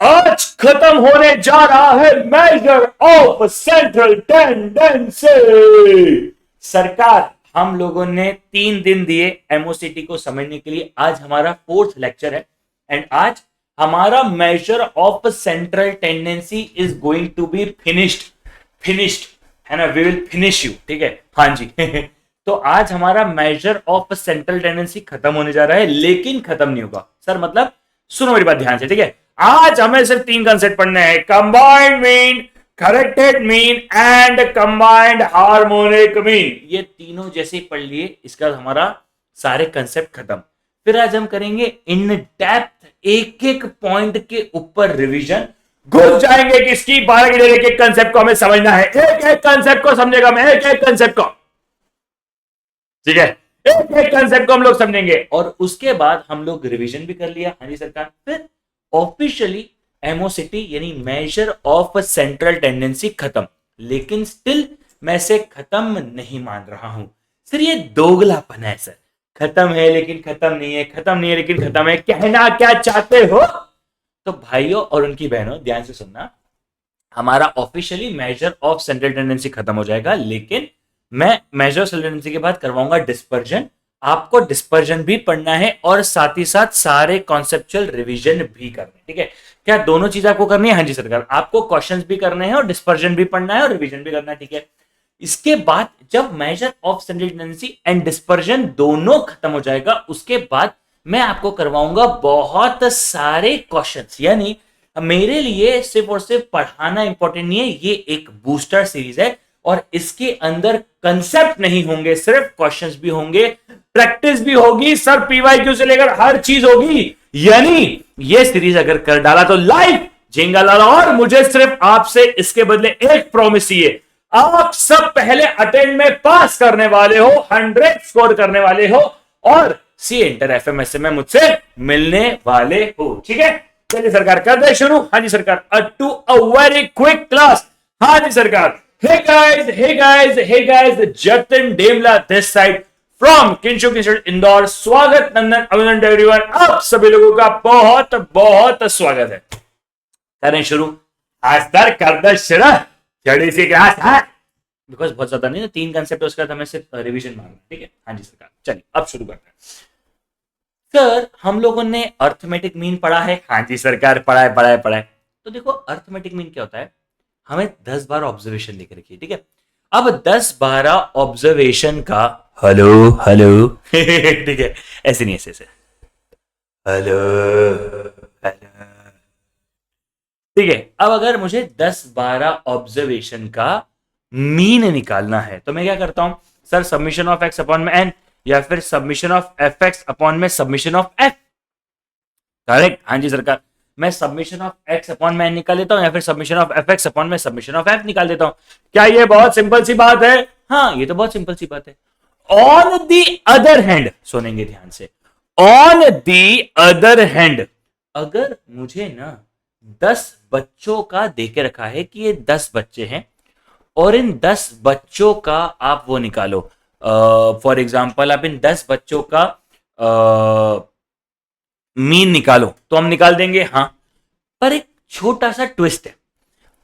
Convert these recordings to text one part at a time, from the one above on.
आज खत्म होने जा रहा है मेजर ऑफ सेंट्रल टेंडेंसी। सरकार, हम लोगों ने 3 दिन दिए एमओसीटी को समझने के लिए। आज हमारा 4th लेक्चर है एंड आज हमारा measure of central tendency is going to be finished है ना, वी विल फिनिश यू, ठीक है, हाँ जी। तो आज हमारा मेजर ऑफ सेंट्रल टेंडेंसी खत्म होने जा रहा है, लेकिन खत्म नहीं होगा सर। मतलब सुनो मेरी बात ध्यान से, ठीक है। आज हमें सिर्फ 3 कंसेप्ट पढ़ने हैं, combined mean, corrected mean and combined harmonic mean. ये तीनों जैसे ही पढ़ लिए, इसका हमारा सारे कंसेप्ट खत्म। फिर आज हम करेंगे इन डेप्थ एक एक पॉइंट के ऊपर रिवीजन, घुस जाएंगे कि इसकी 12 के एक एक कंसेप्ट को हमें समझना है, एक एक कंसेप्ट को समझेगा मैं, एक एक कंसेप्ट को, ठीक है, एक एक कंसेप्ट को हम लोग समझेंगे। और उसके बाद हम लोग रिवीजन भी कर लिया, हाँ जी सरकार। फिर ऑफिशियली एमओसीटी यानी मेजर ऑफ सेंट्रल टेंडेंसी खत्म, लेकिन स्टिल मैं इसे खत्म नहीं मान रहा हूं सर। ये दोगलापन है सर, खत्म है लेकिन खत्म नहीं है, खत्म नहीं है लेकिन खत्म है, कहना क्या चाहते हो? तो भाइयों और उनकी बहनों ध्यान से सुनना, हमारा officially major of central tendency खत्म हो जाएगा, लेकिन मैं मेजर ऑफ सेंट्रल टेंडेंसी के बाद करवाऊंगा डिस्पर्जन। आपको डिस्पर्जन भी पढ़ना है और साथ ही साथ सारे कॉन्सेप्चुअल रिवीजन भी करने, ठीक है। क्या दोनों चीज आपको करनी है? हाँ जी सरकार, आपको क्वेश्चंस भी करने हैं और डिस्पर्जन भी पढ़ना है और रिवीजन भी करना है, ठीक है। इसके बाद जब major of central tendency and dispersion दोनों खत्म हो जाएगा, उसके बाद मैं आपको करवाऊंगा बहुत सारे क्वेश्चंस। यानी मेरे लिए सिर्फ और सिर्फ पढ़ाना इंपॉर्टेंट नहीं है, ये एक बूस्टर सीरीज है और इसके अंदर कंसेप्ट नहीं होंगे, सिर्फ क्वेश्चंस भी होंगे, प्रैक्टिस भी होगी सर, पीवाईक्यू से लेकर हर चीज होगी। यानी ये सीरीज अगर कर डाला तो लाइव झेंगा लाला। और मुझे सिर्फ आपसे इसके बदले एक प्रॉमिस चाहिए, आप सब पहले अटेंड में पास करने वाले हो, 100 स्कोर करने वाले हो और सी इंटर एफएमएस में मुझसे मिलने वाले हो, ठीक है। चलिए सरकार कर दे शुरू। हाँ जी सरकार, to a very quick class. हाँ जी सरकार, hey guys, Jatin Demla this side from Kinshuk institute Indore. स्वागत, नंदन, अभिनंदन एवरीवन, आप सभी लोगों का बहुत बहुत स्वागत है। करें शुरू आज सर, कर दे शुरू, थोड़ी सी क्लास है बिकॉज बहुत ज्यादा नहीं, 3 कंसेप्ट उसका हमें सिर्फ रिवीजन मारना, ठीक है। हाँ जी सरकार, चलिए अब शुरू करते हैं। सर हम लोगों ने अर्थमेटिक मीन पढ़ा है। हाँ जी सरकार, पढ़ा है। तो देखो अर्थमेटिक मीन क्या होता है, हमें 10-12 ऑब्जर्वेशन लिख रखिए, ठीक है। अब 10-12 ऑब्जर्वेशन का हेलो ठीक है, ऐसे नहीं, ऐसे हेलो, ठीक है। अब अगर मुझे 10-12 ऑब्जर्वेशन का मीन निकालना है तो मैं क्या करता हूं sir, submission of x upon में एन या फिर submission of F x upon में सबमिशन ऑफ एफ, करेक्ट। हाँ जी सरकार, मैं सबमिशन ऑफ एक्स अपॉन में एन निकाल देता हूं या फिर submission of F x upon में सबमिशन ऑफ एफ निकाल देता हूं। क्या ये बहुत सिंपल सी बात है? हाँ ये तो बहुत सिंपल सी बात है। ऑन दी अदर हैंड, सुनेंगे ध्यान से, ऑन दी अदर हैंड, अगर मुझे ना 10 बच्चों का देके रखा है कि ये 10 बच्चे हैं और इन 10 बच्चों का आप वो निकालो, फॉर एग्जाम्पल आप इन 10 बच्चों का मीन निकालो, तो हम निकाल देंगे, हाँ। पर एक छोटा सा ट्विस्ट है,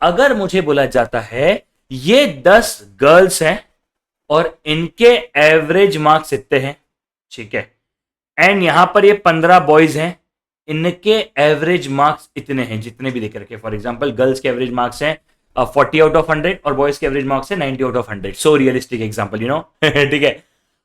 अगर मुझे बोला जाता है ये 10 गर्ल्स हैं और इनके एवरेज मार्क्स इतने हैं, ठीक है, एंड यहां पर ये 15 बॉयज हैं, इनके एवरेज मार्क्स इतने हैं, जितने भी देख रखे, फॉर एग्जांपल गर्ल्स के एवरेज मार्क्स हैं 40 आउट ऑफ 100 और बॉयज के एवरेज मार्क्स हैं 90 out of 100, so realistic example, you know, ठीक है।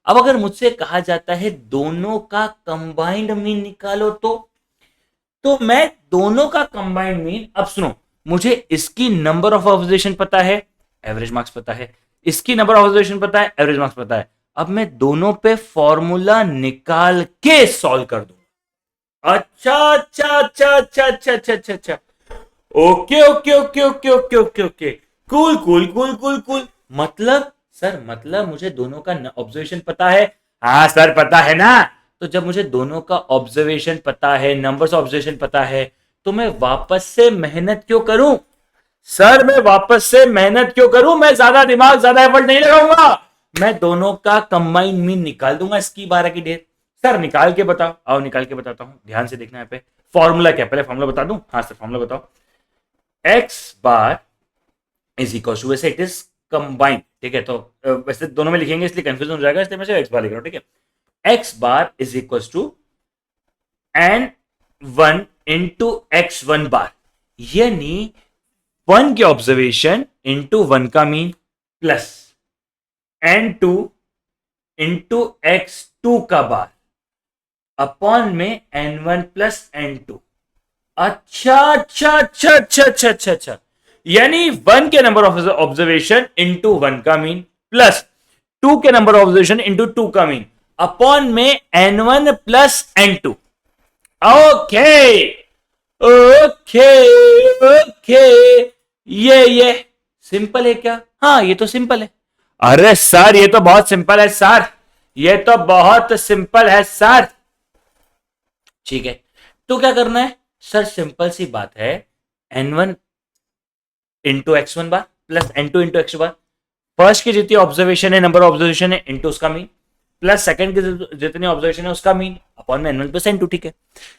अब अगर मुझसे कहा जाता है दोनों का कंबाइंड मीन निकालो, तो मैं दोनों का कंबाइंड मीन, अब सुनो, मुझे इसकी नंबर ऑफ ऑब्जर्वेशन पता है, एवरेज मार्क्स पता है, इसकी नंबर ऑफ ऑब्जर्वेशन पता है, एवरेज मार्क्स पता है। अब मैं दोनों पे फॉर्मूला निकाल के सॉल्व कर दूं। अच्छा, ओके, कूल। मतलब सर, मतलब मुझे दोनों का ऑब्जर्वेशन पता है? हाँ सर पता है ना। तो जब मुझे दोनों का ऑब्जर्वेशन पता है, नंबर्स ऑब्जर्वेशन पता है, तो मैं वापस से मेहनत क्यों करूं सर? मैं वापस से मेहनत क्यों करूं? मैं ज्यादा दिमाग, ज्यादा एफर्ट नहीं लगाऊंगा, मैं दोनों का कंबाइंड मीन निकाल दूंगा इसकी 12 की डेट। सर निकाल के बताओ। आओ निकाल के बताता हूं, ध्यान से देखना यहाँ पे। फॉर्मूला क्या, पहले फॉर्मूला बता दूं? हाँ सर फॉर्मूला बताओ। X bar is equal to, वैसे इट इज कंबाइंड, ठीक है, तो वैसे दोनों में लिखेंगे इसलिए कंफ्यूजन हो जाएगा, इसलिए मैं एक्स बार लिख रहा हूं, ठीक है। X bar is equal to N one into X one bar, यानी वन के ऑब्जर्वेशन इंटू वन का mean plus N two into X two का बार अपॉन में N one plus N two. अच्छा अच्छा अच्छा अच्छा अच्छा अच्छा अच्छा, यानी वन के number of observation into one का मीन प्लस टू के number of observation into two का मीन अपॉन में N one plus N two. Okay okay okay, ये सिंपल है क्या? हाँ ये तो सिंपल है। अरे सर ये तो बहुत सिंपल है सर, ये तो बहुत सिंपल है सर। ठीक है, तो क्या करना है सर? सिंपल सी बात है, N one into X one bar plus N two into X bar, first की जितनी ऑब्जर्वेशन है, नंबर ऑब्जर्वेशन है, इंटू उसका मीन, प्लस सेकंड की जितनी ऑब्जर्वेशन है उसका मीन अपॉन में N one plus N two, ठीक है।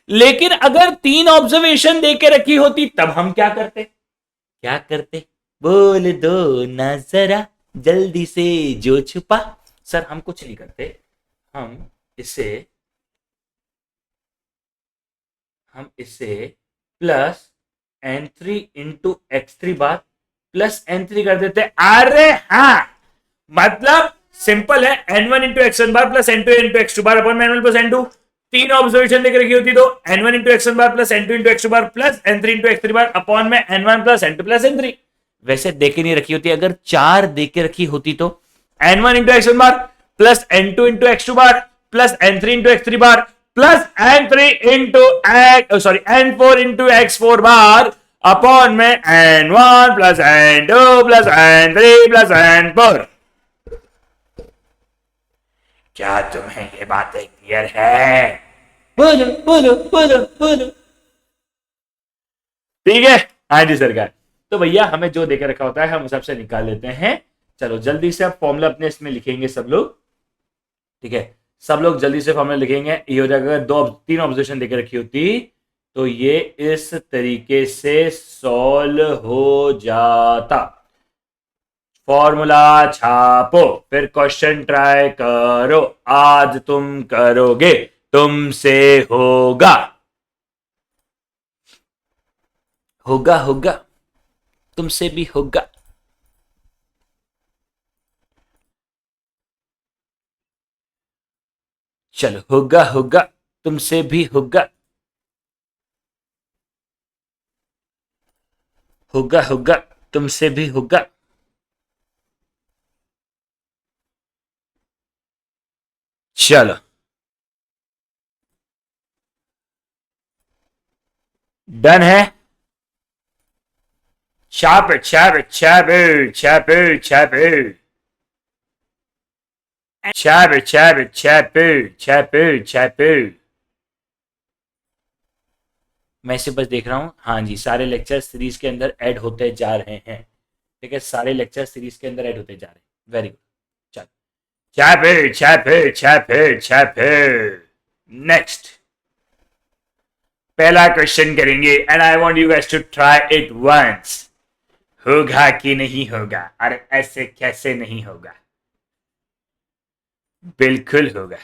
लेकिन अगर तीन ऑब्जर्वेशन देके रखी होती तब हम क्या करते? क्या करते बोल दो ना जरा जल्दी से जो छुपा। सर हम कुछ नहीं करते, हम इसे plus N three into X three bar plus N three कर देते। अरे हाँ, मतलब सिंपल है, N one into X one bar plus N two into X two bar upon N one plus N two. तीन ऑब्जर्वेशन देकर रखी होती तो N one into X one bar plus N two into X two bar plus N three into X three bar upon में N one plus N two plus N three. वैसे देके नहीं रखी होती, अगर चार देके रखी होती तो N one into X one bar plus N two into X two bar plus N three into X three bar plus N three into X sorry N four into X four bar upon में N one plus N two plus N three plus N four. क्या तुम्हें ये बातें clear है? बोलो बोलो बोलो बोलो। ठीक है, हाँ जी सरकार। तो भैया हमें जो देकर रखा होता है हम उस हिसाब से निकाल लेते हैं। चलो जल्दी से अब फॉर्मूला अपने इसमें लिखेंगे सब लोग, ठीक है, सब लोग जल्दी से फॉर्मूला लिखेंगे। ये हो जाएगा, दो तीन ऑब्जर्वेशन देकर रखी होती तो ये इस तरीके से सॉल्व हो जाता। फॉर्मूला छापो, फिर क्वेश्चन ट्राई करो, आज तुम करोगे, तुमसे होगा होगा होगा, तुमसे भी होगा। चलो होगा होगा, तुमसे भी होगा होगा होगा, तुमसे भी होगा। चलो डन है। छाप छाप छाप छाप छाप छाप छाप छाप छाप छाप। मैं इसे बस देख रहा हूं, हाँ जी सारे लेक्चर सीरीज के अंदर ऐड होते जा रहे हैं, ठीक है, सारे लेक्चर सीरीज के अंदर ऐड होते जा रहे हैं। वेरी गुड, चलो छाप छाप छाप छाप। नेक्स्ट पहला क्वेश्चन करेंगे and I want you guys to try it once. होगा कि नहीं होगा? अरे ऐसे कैसे नहीं होगा, बिल्कुल होगा।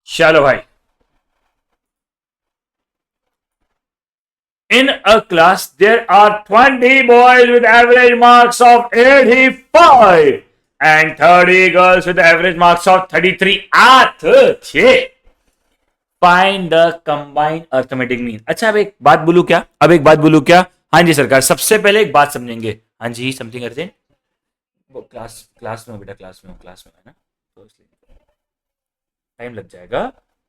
चलो भाई, in a class there are 20 boys with average marks of 85 and 30 girls with average marks of 33 आठ छे। Find the combined arithmetic mean. अच्छा अब एक बात बोलूं क्या, अब एक बात बोलूं क्या? हाँ जी सरकार, सबसे पहले एक बात समझेंगे। हाँ जी समथिंग अर्जेंट, वो क्लास क्लास में बेटा, क्लास में है ना, तो इसलिए टाइम लग जाएगा।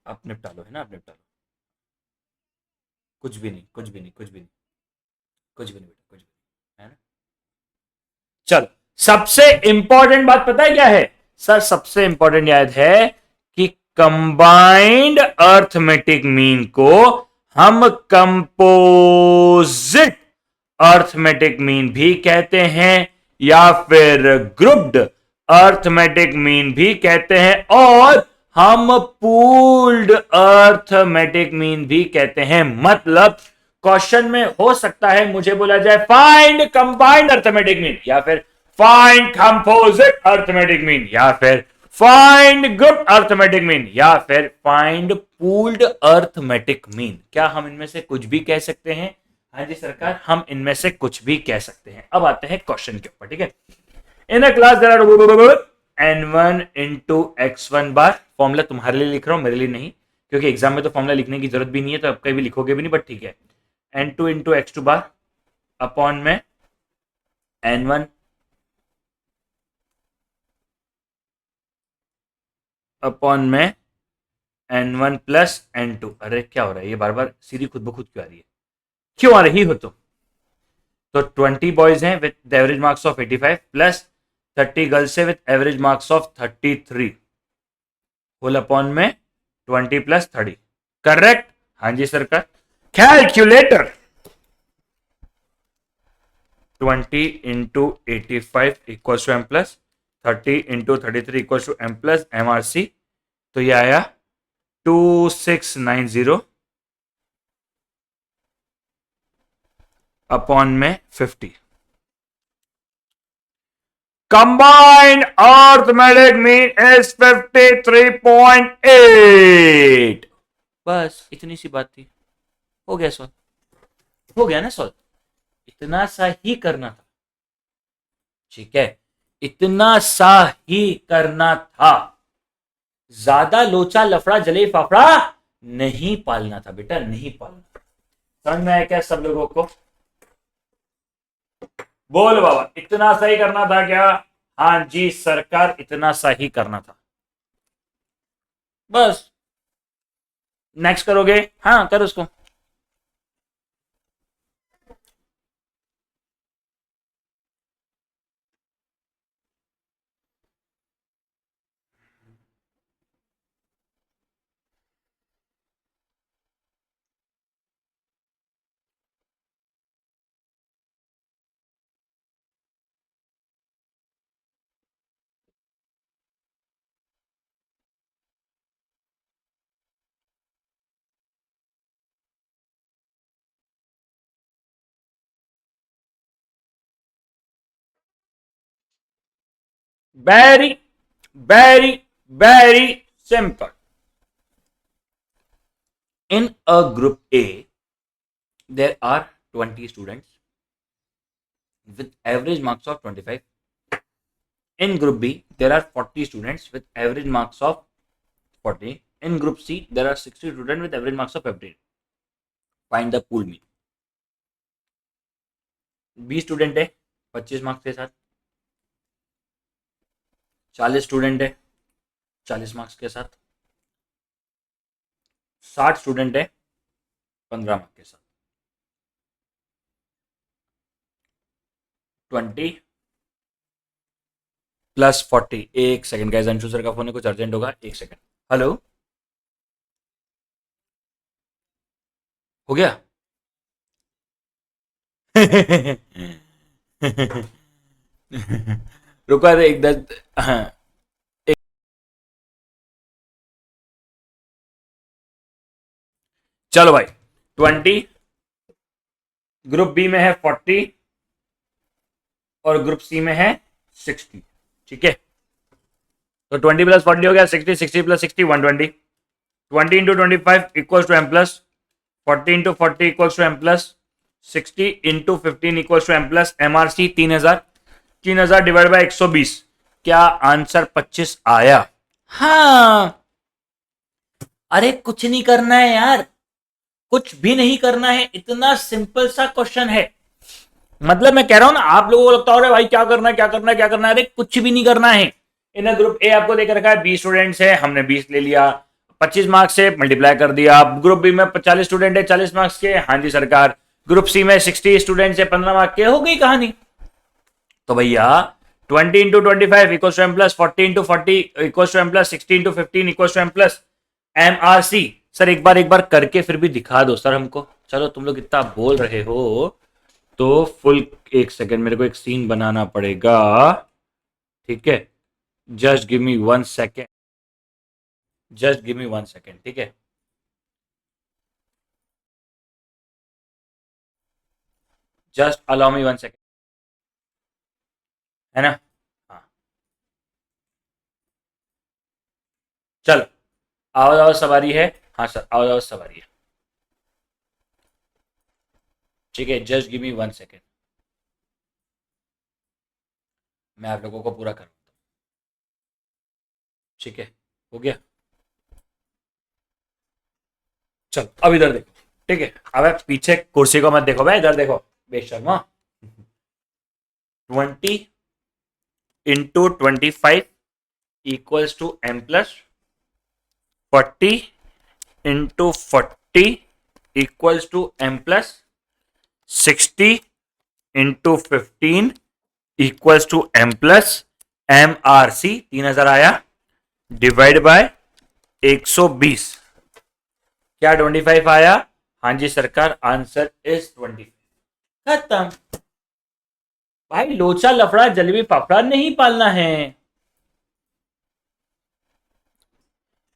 आप निपटा लो, है ना, आप निपटा लो। कुछ भी नहीं कुछ भी नहीं कुछ भी नहीं कुछ भी नहीं बेटा, कुछ भी नहीं, है ना। चलो सबसे इंपॉर्टेंट बात पता है क्या है सर? सबसे इंपॉर्टेंट याद है कि कंबाइंड अर्थमेटिक मीन को हम कंपोजिट अर्थमेटिक मीन भी कहते हैं या फिर ग्रुप्ड अर्थमेटिक मीन भी कहते हैं और हम पूल्ड अर्थमेटिक मीन भी कहते हैं। मतलब क्वेश्चन में हो सकता है मुझे बोला जाए फाइंड कंबाइंड अर्थमेटिक मीन या फिर फाइंड कंपोजिट अर्थमेटिक मीन या फिर फाइंड ग्रुप अर्थमेटिक मीन या फिर फाइंड पूल्ड अर्थमेटिक मीन। क्या हम इनमें से कुछ भी कह सकते हैं? हाँ जी सरकार, हम इनमें से कुछ भी कह सकते हैं। अब आते हैं क्वेश्चन के ऊपर, ठीक है। In a class there are n1 into x1 bar. Formula तुम्हारे लिए लिख रहा हूं, मेरे लिए नहीं, क्योंकि एग्जाम में तो फॉर्मूला लिखने की जरूरत भी नहीं है, तो अब कहीं भी लिखोगे भी नहीं, बट ठीक है। n2 into x2 bar upon में n1 अपॉन में n1 प्लस n2। अरे क्या हो रहा है, ये बार बार सीधी खुद ब खुद क्यों आ रही है? क्यों आ रही हो? तो 20 बॉयज हैं with average marks of 85 plus 30 girls है with average marks of 33 whole upon में 20 प्लस 30। करेक्ट? हाँ जी सरकार। Calculator 20 into 85 equals to M plus 30 into 33 equals to M plus MRC। तो ये आया 2690 अपॉन में 50। Combined arithmetic mean is 53.8। बस इतनी सी बात थी, हो गया सॉल्व, हो गया ना सॉल्व। इतना सा ही करना था, ठीक है, इतना सा ही करना था। ज्यादा लोचा लफड़ा जले फाफड़ा नहीं पालना था बेटा, नहीं पालना। समझ में आया क्या सब लोगों को? बोल बाबा, इतना सही करना था क्या? हाँ जी सरकार, इतना सा ही करना था। बस नेक्स्ट करोगे? हाँ कर उसको। Very, very, very simple. In a group A, there are 20 students with average marks of 25. In group B, there are 40 students with average marks of 40. In group C, there are 60 students with average marks of 15. Find the pool mean. B student है 25 marks के साथ, 40 student है 40 marks के साथ, 60 student है 15 marks के साथ। 20 plus 40। एक सेकंड गाइस, अंशु सर का फोन है, कुछ अर्जेंट होगा, एक सेकंड। हेलो, हो गया? रुको एक 10। हाँ चलो भाई, 20 ग्रुप बी में है 40 और ग्रुप सी में है 60, ठीक है। तो 20 प्लस 40 हो गया 60, 60 प्लस 60 120, 20 into 25 equals to M plus 40 into 40 equals to M plus 60 into 15 equals to M plus MRC 3000 divide by 120। क्या आंसर 25 आया? हाँ। अरे कुछ नहीं करना है यार, कुछ भी नहीं करना है, इतना सिंपल सा क्वेश्चन है। मतलब मैं कह रहा हूं ना, आप लोगों को लगता है भाई क्या करना है क्या करना है क्या करना है, अरे कुछ भी नहीं करना है। इन ग्रुप ए आपको देकर रखा है 20 स्टूडेंट्स है, हमने 20 ले लिया, 25 मार्क्स से मल्टीप्लाई कर दिया। ग्रुप बी में 40 स्टूडेंट है 40 मार्क्स के, हाँ जी सरकार। ग्रुप सी में 60 स्टूडेंट्स है 15 मार्क्स के, हो गई कहानी। तो भैया 20 into 25 equal to M plus 40 into 40 equal to M plus 60 into 15 equal to M plus M R C. Sir एक बार करके फिर भी दिखा दो सर हमको। चलो तुम लोग इतना बोल रहे हो तो फुल, एक सेकेंड मेरे को एक सीन बनाना पड़ेगा, ठीक है। Just give me 1 second, just give me 1 second, ठीक है। जस्ट अलाउ मी 1 सेकेंड, है ना। हाँ चलो, आवाज आवाज सवारी है। हाँ सर आवाज आवाज सवारी है, ठीक है। जस्ट गिव मी 1 सेकेंड, मैं आप लोगों को पूरा करूँ, ठीक है। हो गया। चलो अब इधर देखो, ठीक है। अब पीछे कुर्सी को मत देखो भाई, इधर देखो बेशर्मा। 20 into 25 equals to M plus 40 into 40 equals to M plus 60 into 15 equals to M plus M R C. 3000 आया, डिवाइड बाय 120, क्या 25 आया? हाँ जी सरकार, आंसर इज 25। खत्म भाई, लोचा लफड़ा जलेबी फाफड़ा नहीं पालना है,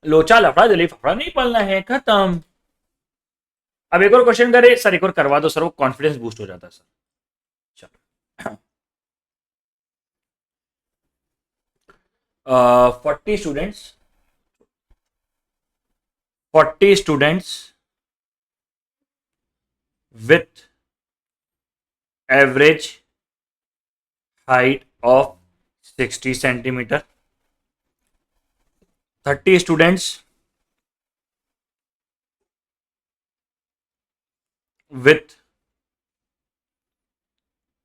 लोचा लफड़ा जलेबी फाफड़ा नहीं पालना है, खत्म। अब एक और क्वेश्चन करे सर, एक और करवा दो सर, वो कॉन्फिडेंस बूस्ट हो जाता है सर। चलो 40 students, 40 students with average height of 60 centimetre, 30 students with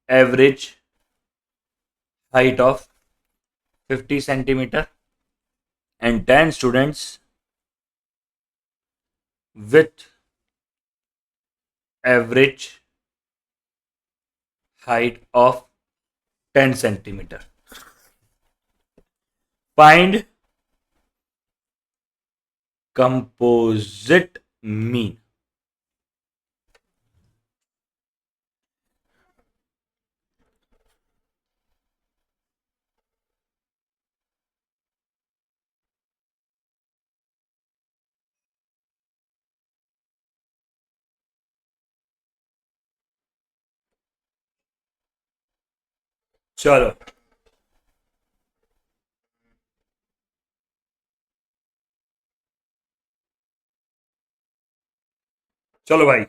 average height of 50 centimeter and 10 students with average height of 10 centimeter. Find composite mean. चलो चलो भाई,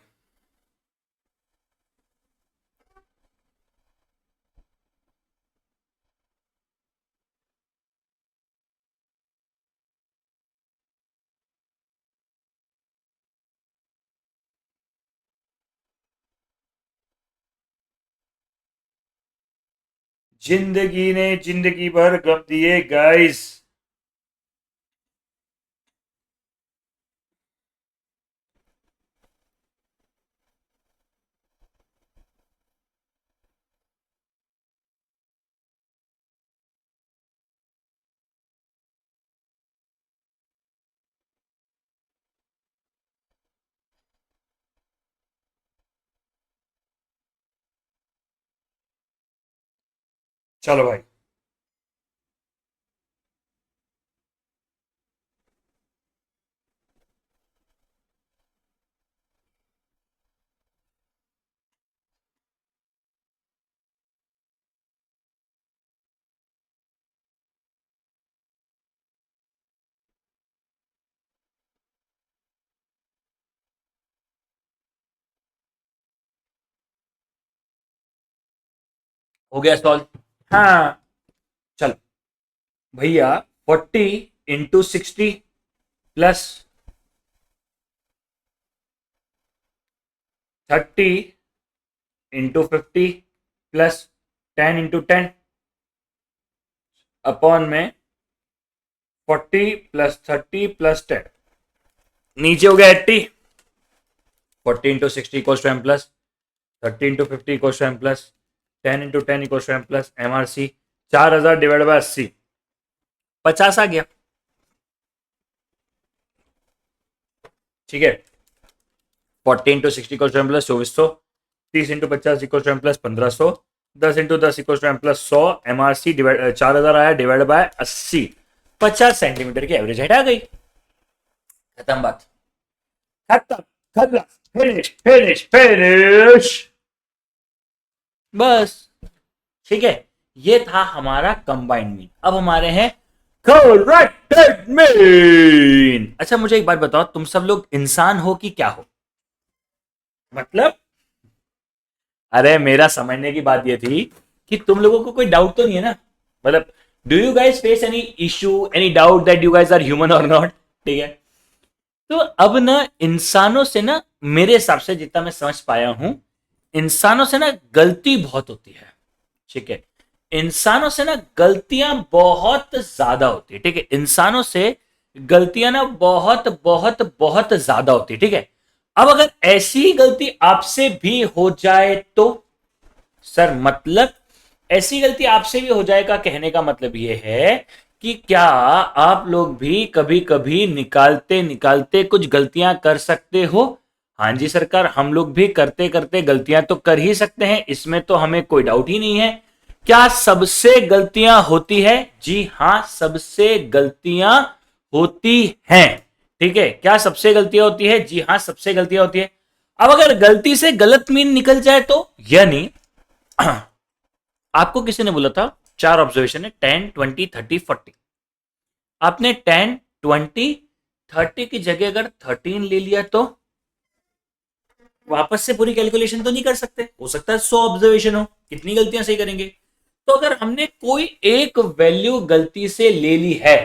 जिंदगी ने जिंदगी भर गम दिए गाइस। चलो भाई, हो गया सॉल्व। हाँ चलो भैया, 40 into 60 plus 30 into 50 plus 10 into 10 upon में 40 प्लस 30 प्लस 10, नीचे हो गया 80। 40 into 60 equals to M plus 30 into 50 equals to M plus 10 into 10 equals to M plus M R C. 4000 divide by 80, 50 आ गया। ठीक है, 40 into 60 equal to M plus 2400, 30 into 50 equal to M plus 1500, 10 into 10 equal to M plus 100, MRC divide 4000 आया divide by 80, 50 centimetre की average height आ गई। खत्म बात, खत्म, खत्म, फिनिश फिनिश फिनिश, बस। ठीक है, ये था हमारा कंबाइंड मीन। अब हमारे हैं करेक्टेड मीन। अच्छा मुझे एक बात बताओ, तुम सब लोग इंसान हो कि क्या हो? मतलब, अरे मेरा समझने की बात ये थी कि तुम लोगों को कोई डाउट तो नहीं है ना, मतलब do you guys face any issue, any doubt that you guys are human और नॉट? ठीक है, तो अब ना इंसानों से ना, मेरे हिसाब से जितना मैं समझ पाया हूं, इंसानों से ना गलती बहुत होती है। ठीक है, इंसानों से ना गलतियां बहुत ज्यादा होती है। ठीक है, इंसानों से गलतियां ना बहुत बहुत बहुत ज्यादा होती है। ठीक है, अब अगर ऐसी गलती आपसे भी हो जाए तो? सर मतलब ऐसी गलती आपसे भी हो जाएगा, कहने का मतलब यह है कि क्या आप लोग भी कभी कभी निकालते निकालते कुछ गलतियां कर सकते हो? हाँ जी सरकार, हम लोग भी करते करते गलतियां तो कर ही सकते हैं, इसमें तो हमें कोई डाउट ही नहीं है। क्या सबसे गलतियां होती है? जी हां, सबसे गलतियां होती हैं। ठीक है, क्या सबसे गलतियां होती है? जी हां, सबसे गलतियां होती है। अब अगर गलती से गलत मीन निकल जाए तो? यानी आपको किसी ने बोला था चार ऑब्जर्वेशन है, 10 20 30 40, आपने 10 20 30 की जगह अगर 13 ले लिया तो वापस से पूरी कैलकुलेशन तो नहीं कर सकते, हो सकता है 100 ऑब्जर्वेशन हो, कितनी गलतियां सही करेंगे? तो अगर हमने कोई एक वैल्यू गलती से ले ली है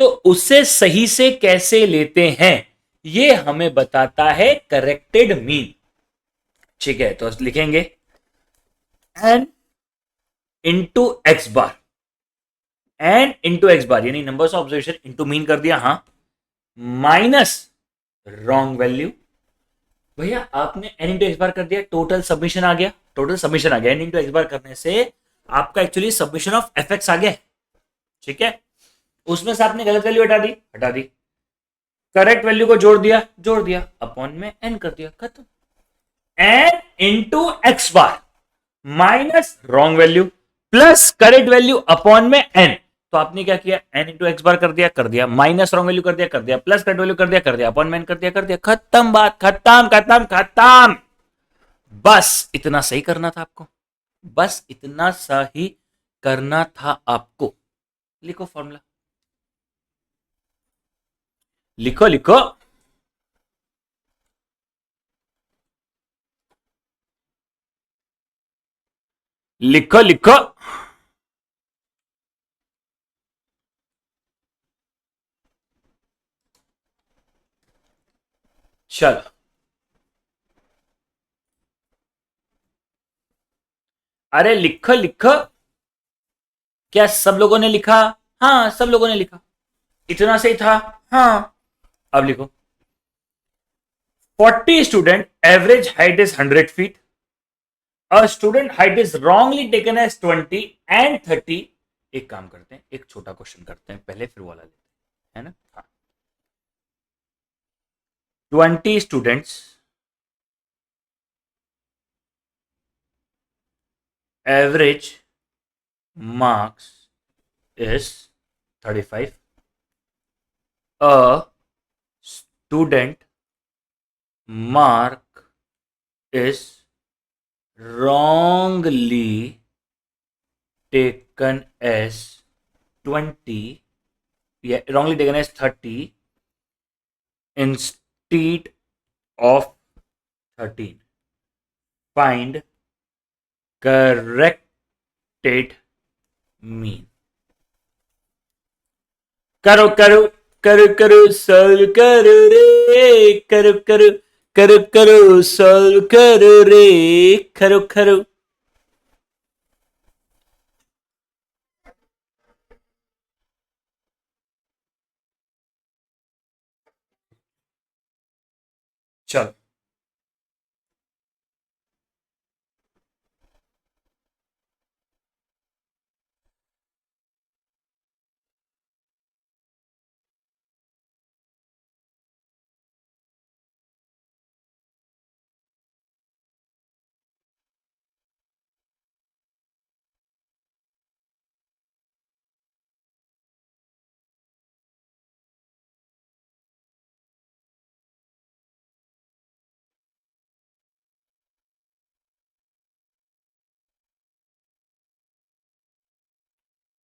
तो उसे सही से कैसे लेते हैं, ये हमें बताता है करेक्टेड मीन। ठीक है, तो लिखेंगे एन इंटू एक्स बार, एन इंटू एक्स बार यानी number of observation into mean कर दिया, हाँ, माइनस रॉन्ग वैल्यू। भैया आपने एन इंटू एक्स बार कर दिया, टोटल सबमिशन आ गया, टोटल सबमिशन आ गया। एन इंटू एक्स बार करने से आपका actually submission of F X आ गया। ठीक है, उसमें से आपने गलत वैल्यू हटा दी, हटा दी, करेक्ट वैल्यू को जोड़ दिया, अपॉन में एन कर दिया, खत्म। N into X bar minus wrong value plus correct value upon में एन। तो आपने क्या किया, एन इंटू एक्स बार कर दिया, माइनस रॉन्ग वैल्यू कर दिया, प्लस करेक्ट वैल्यू कर दिया, अपॉन में एन कर दिया, खत्म बात, खत्म खत्म खत्म। बस इतना सही करना था आपको, बस इतना सही करना था आपको। लिखो फॉर्मूला, लिखो लिखो, लिखो लिखो। चलो, अरे लिखो लिखो। क्या सब लोगों ने लिखा? हाँ सब लोगों ने लिखा, इतना सही था। हाँ, अब लिखो 40 student average height is 100 feet, a student height is wrongly taken as 20 and 30। एक काम करते हैं, एक छोटा क्वेश्चन करते हैं पहले, फिर वाला लेते हैं, है ना? हाँ, 20 students average marks is 35, a student mark is wrongly taken as 20, yeah, wrongly taken as 30 instead of 13. Find corrected mean. करो करो, करो करो सॉल्व करो रे, करो करो, करो करो सॉल्व करो रे, करो करो। चलो,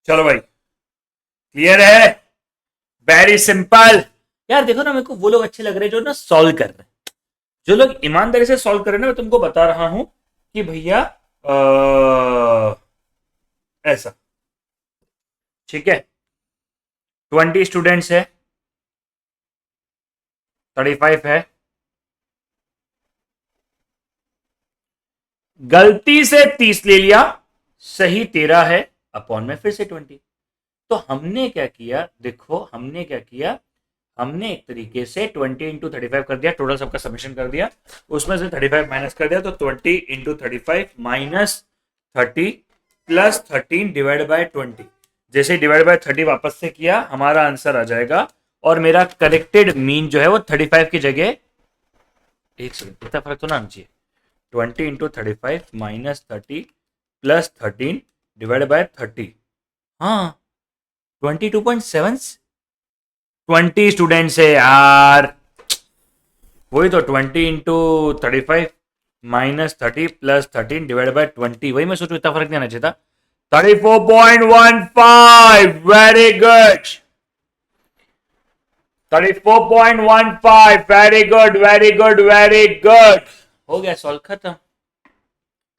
चलो भाई, क्लियर है? Very simple. यार देखो ना, मेरे को वो लोग अच्छे लग रहे हैं जो ना सॉल्व कर रहे हैं, जो लोग ईमानदारी से सॉल्व कर रहे हैं ना। मैं तुमको बता रहा हूं कि भैया ऐसा, ठीक है, 20 स्टूडेंट्स है, 35 है, गलती से 30 ले लिया, सही 13 है, अपॉन में फिर से 20। तो हमने क्या किया, देखो हमने क्या किया, हमने एक तरीके से 20 × 35 कर दिया, टोटल सबका सबमिशन कर दिया, उसमें से 35 माइनस कर दिया, तो 20 × 35 माइनस 30 प्लस 13 डिवाइड बाय 20। जैसे डिवाइड बाय 30 वापस से किया, हमारा आंसर आ जाएगा। और मेरा करेक्टेड मीन जो है वो 35 की जगह, एक सेकंड, इतना फर्क तो ना आना चाहिए, 20 × 35 माइनस 30 प्लस 13 डिवाइड बाय 30, हाँ 22.7। 20 स्टूडेंट्स है यार, वही तो 20 × 35 माइनस 30 प्लस 13 डिवाइड बाय 20, वही मैं सोचू इतना फर्क नहीं आना चाहिए था। 34.15, very good. 34.15, very good very good very good. हो गया, सॉल्व खत्म।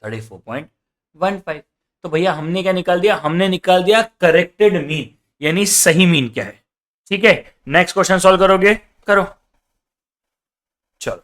34.15। तो भैया हमने क्या निकाल दिया, हमने निकाल दिया करेक्टेड मीन, यानी सही मीन क्या है। ठीक है, नेक्स्ट क्वेश्चन सॉल्व करोगे, करो। चलो,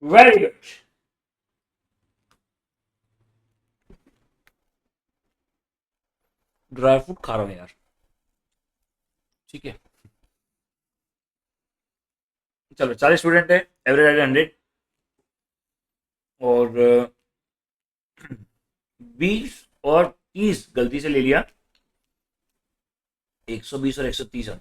वेरी गुड। ड्राई फ्रूट खा रहा हूं यार, ठीक है। चलो, 40 स्टूडेंट है, एवरेज 100, और 20 और 30 गलती से ले लिया, 120 और 130 आता।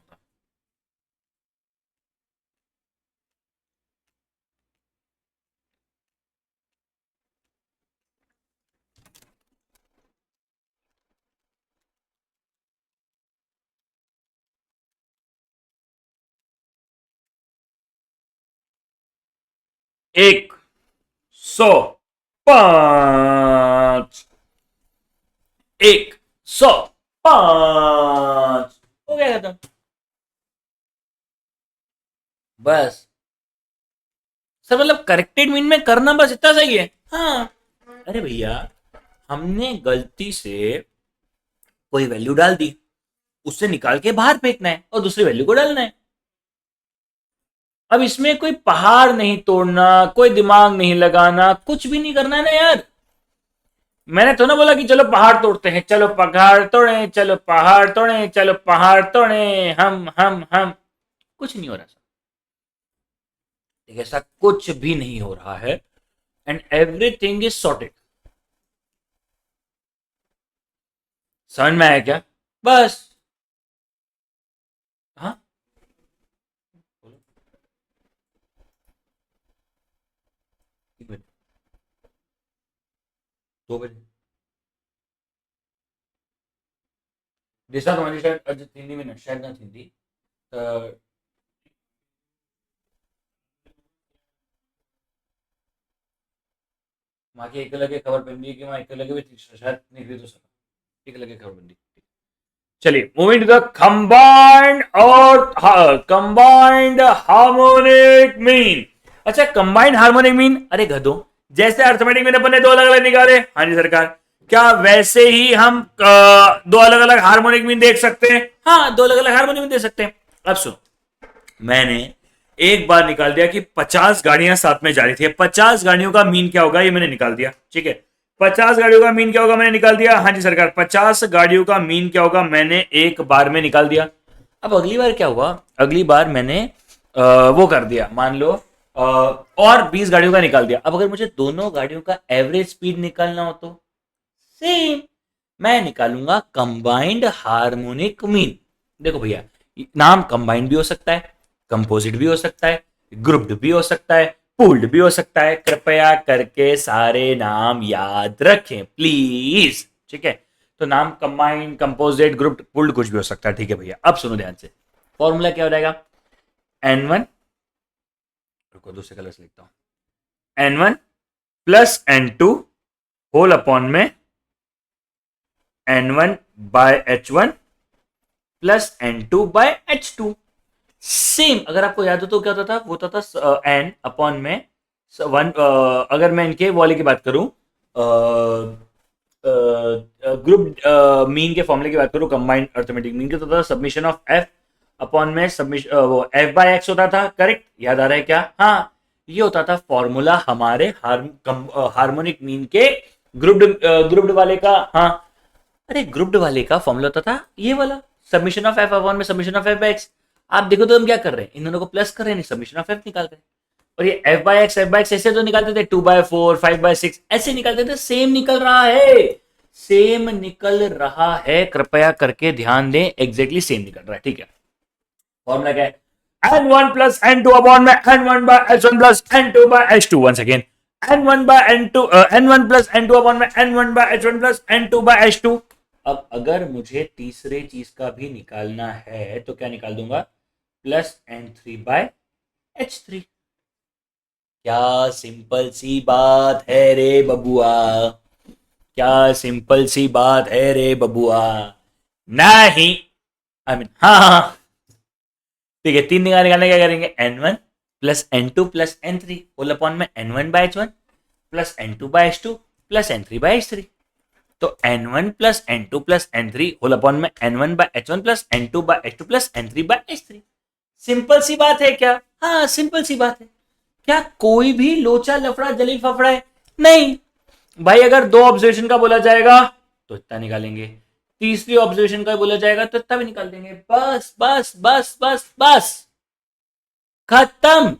एक 105, 105, हो गया खत्म, बस। सर मतलब करेक्टेड मीन में करना बस इतना सही है, हाँ। अरे भैया, हमने गलती से कोई वैल्यू डाल दी, उससे निकाल के बाहर फेंकना है और दूसरी वैल्यू को डालना है। अब इसमें कोई पहाड़ नहीं तोड़ना, कोई दिमाग नहीं लगाना, कुछ भी नहीं करना है ना यार। मैंने तो ना बोला कि चलो पहाड़ तोड़ते हैं, चलो पहाड़ तोड़े, चलो पहाड़ तोड़े, चलो पहाड़ तोड़े, हम कुछ नहीं हो रहा। ठीक है, ऐसा कुछ भी नहीं हो रहा है, एंड एवरीथिंग इज सॉर्टेड। समझ में आया क्या? बस। हाँ, बोलो। 1 मिनट, 2 बजे दिशा तुम्हारी शायद आज थी मिनट, शायद ना थी। माँ की एक लगे खबर बन रही है कि माँ एक लगे भी शायद नहीं थी, तो सर एक लगे खबर बन रही। चलिए मूविंग टू द कंबाइंड और कंबाइंड हार्मोनिक मीन। अच्छा कंबाइंड हार्मोनिक मीन, अरे गधो, जैसे अर्थमेटिक मीन अपन ने दो अलग अलग निकाले, हाँ जी सरकार, क्या वैसे ही हम दो अलग अलग हार्मोनिक मीन देख सकते हैं? हाँ, दो अलग अलग हार्मोनिक मीन देख सकते हैं। अब सुन, मैंने एक बार निकाल दिया कि 50 गाड़ियां साथ में जा रही थी, 50 गाड़ियों का मीन क्या होगा ये मैंने निकाल दिया, ठीक है। 50 गाड़ियों का मीन क्या होगा मैंने निकाल दिया, हाँ जी सरकार, 50 गाड़ियों का मीन क्या होगा मैंने एक बार में निकाल दिया। अब अगली बार क्या हुआ, अगली बार मैंने वो कर दिया, मान लो और 20 गाड़ियों का निकाल दिया। अब अगर मुझे दोनों गाड़ियों का एवरेज स्पीड निकालना हो तो सेम, मैं निकालूंगा कंबाइंड हार्मोनिक मीन। देखो भैया, नाम कंबाइंड भी हो सकता है, कंपोजिट भी हो सकता है, ग्रुप्ड भी हो सकता है, पूल्ड भी हो सकता है। कृपया करके सारे नाम याद रखें प्लीज, ठीक है। तो नाम कंबाइंड, कंपोजिट, ग्रुप्ड, पूल्ड कुछ भी हो सकता है, ठीक है भैया। अब सुनो ध्यान से, फॉर्मूला क्या हो जाएगा, N1, रुको दूसरे कलर से लिखता हूं, N1 plus N2 whole upon में N1 by H1 plus N2 by H2। Same, अगर आपको याद हो तो क्या होता था, वो होता था एन अपॉन में वन। अगर मैं इनके वाले की बात करूं, ग्रुप मीन के फॉर्मूले की बात करूं, कंबाइंड अर्थमेटिक मीन के, तो था सब्मिशन ऑफ एफ अपॉन में सब्मिशन वो एफ बाय एक्स होता था, करेक्ट, याद आ रहा है क्या? हाँ, ये होता था फॉर्मूला हमारे हार्मोनिक मीन के ग्रुप्ड वाले का। हाँ, अरे ग्रुप्ड वाले का फॉर्मूला होता था ये वाला, सबमिशन ऑफ एफ अपॉन में submission of F by X. आप देखो तो हम क्या कर रहे हैं, इन दोनों को प्लस कर रहे हैं, सबमिशन ऑफ एफ निकाल रहे हैं। और ये एफ बाय एक्स ऐसे तो निकालते थे, 2/4 5/6 ऐसे निकालते थे, सेम निकल रहा है, सेम निकल रहा है, कृपया करके ध्यान दें, एग्जैक्टली सेम निकल रहा है, ठीक है। फॉर्मूला क्या है, n1 प्लस n2 अपॉन में n1 by h1 plus n2 by h2। Once again, n1 by n2 n1 plus n2 upon में n1 by h1 plus n2 by h2। अब अगर मुझे तीसरे चीज का भी निकालना है तो क्या निकाल दूंगा, प्लस n3 बाय h3। क्या सिंपल सी बात है रे बबुआ, क्या सिंपल सी बात है रे बबुआ। नहीं, आई मीन हाँ, ठीक है। तीन निकालने क्या करेंगे, n1 plus n2 plus n3 whole upon में n1 by h1 plus n2 by h2 plus n3 by h3। तो n1 plus n2 plus n3 whole upon में n1 by h1 plus n2 by h2 plus n3 by h3। Simple सी बात है क्या? हाँ simple सी बात है। क्या कोई भी लोचा लफड़ा जलील फफड़ा है? नहीं भाई, अगर दो ऑब्जर्वेशन का बोला जाएगा तो इतना निकालेंगे, तीसरी ऑब्जर्वेशन का बोला जाएगा तो इतना भी निकाल देंगे, बस बस बस बस बस, खत्म।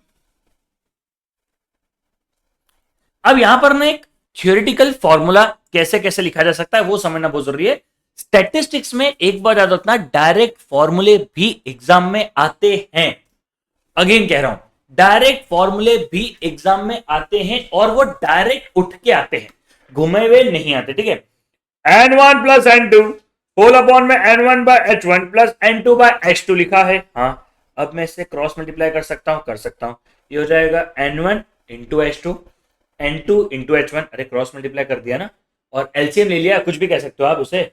अब यहां पर ना एक थियोरिटिकल फॉर्मूला कैसे कैसे लिखा जा सकता है वो समझना बहुत जरूरी है। स्टैटिस्टिक्स में एक बार याद रखना, डायरेक्ट फॉर्मूले भी एग्जाम में आते हैं। अगेन कह रहा हूं, डायरेक्ट फॉर्मूले भी एग्जाम में आते हैं और वो डायरेक्ट उठ के आते हैं, घुमे हुए नहीं आते, ठीक है। n1 plus n2 whole upon में n1 by h1 plus n2 by h2 लिखा है। हाँ, अब मैं इससे क्रॉस मल्टीप्लाई कर सकता हूं, कर सकता हूं। ये हो जाएगा n1 into h2, n2 into h1, अरे क्रॉस मल्टीप्लाई कर दिया ना, और एलसीएम ले लिया, कुछ भी कह सकते हो आप उसे,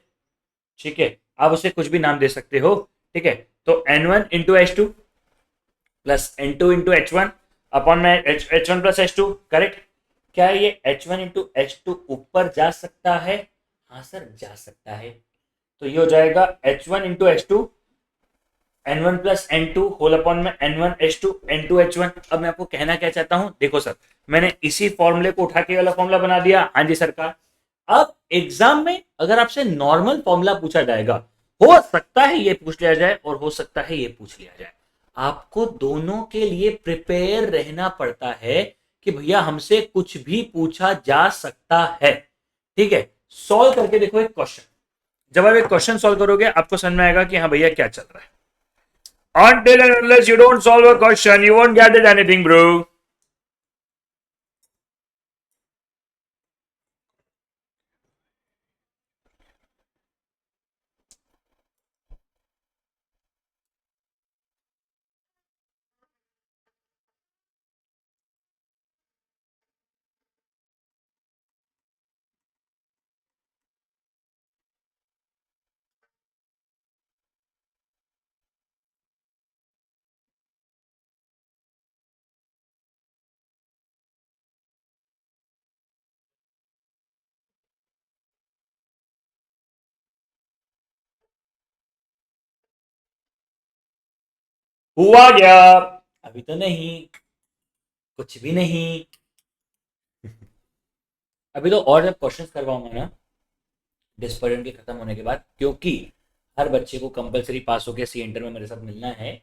ठीक है, आप उसे कुछ भी नाम दे सकते हो, ठीक है। तो n1 into h2 plus n2 into h1 upon में h1 प्लस h2, करेक्ट। क्या ये h1 इंटू h2 ऊपर जा सकता है? हाँ सर जा सकता है। तो ये हो जाएगा h1 into h2 n1 plus n2 whole upon में n1 h2 n2 h1। अब मैं आपको कहना क्या चाहता हूं, देखो सर, मैंने इसी फॉर्मूले को उठा के वाला फॉर्मूला बना दिया, हाँ जी सरकार। अब एग्जाम में अगर आपसे नॉर्मल फॉर्मूला पूछा जाएगा, हो सकता है ये पूछ लिया जाए और हो सकता है ये पूछ लिया जाए, आपको दोनों के लिए प्रिपेयर रहना पड़ता है कि भैया हमसे कुछ भी पूछा जा सकता है, ठीक है। सॉल्व करके देखो एक क्वेश्चन, जब आप एक क्वेश्चन सॉल्व करोगे आपको समझ में आएगा कि हाँ भैया क्या चल रहा है। Until and unless you don't solve a question, you won't get it anything, bro. हुआ क्या? अभी तो नहीं, कुछ भी नहीं। अभी तो और जब क्वेश्चंस करवाऊंगा ना डिस्पर्जन के खत्म होने के बाद, क्योंकि हर बच्चे को कंपलसरी पास होकर सी इंटर में मेरे साथ मिलना है,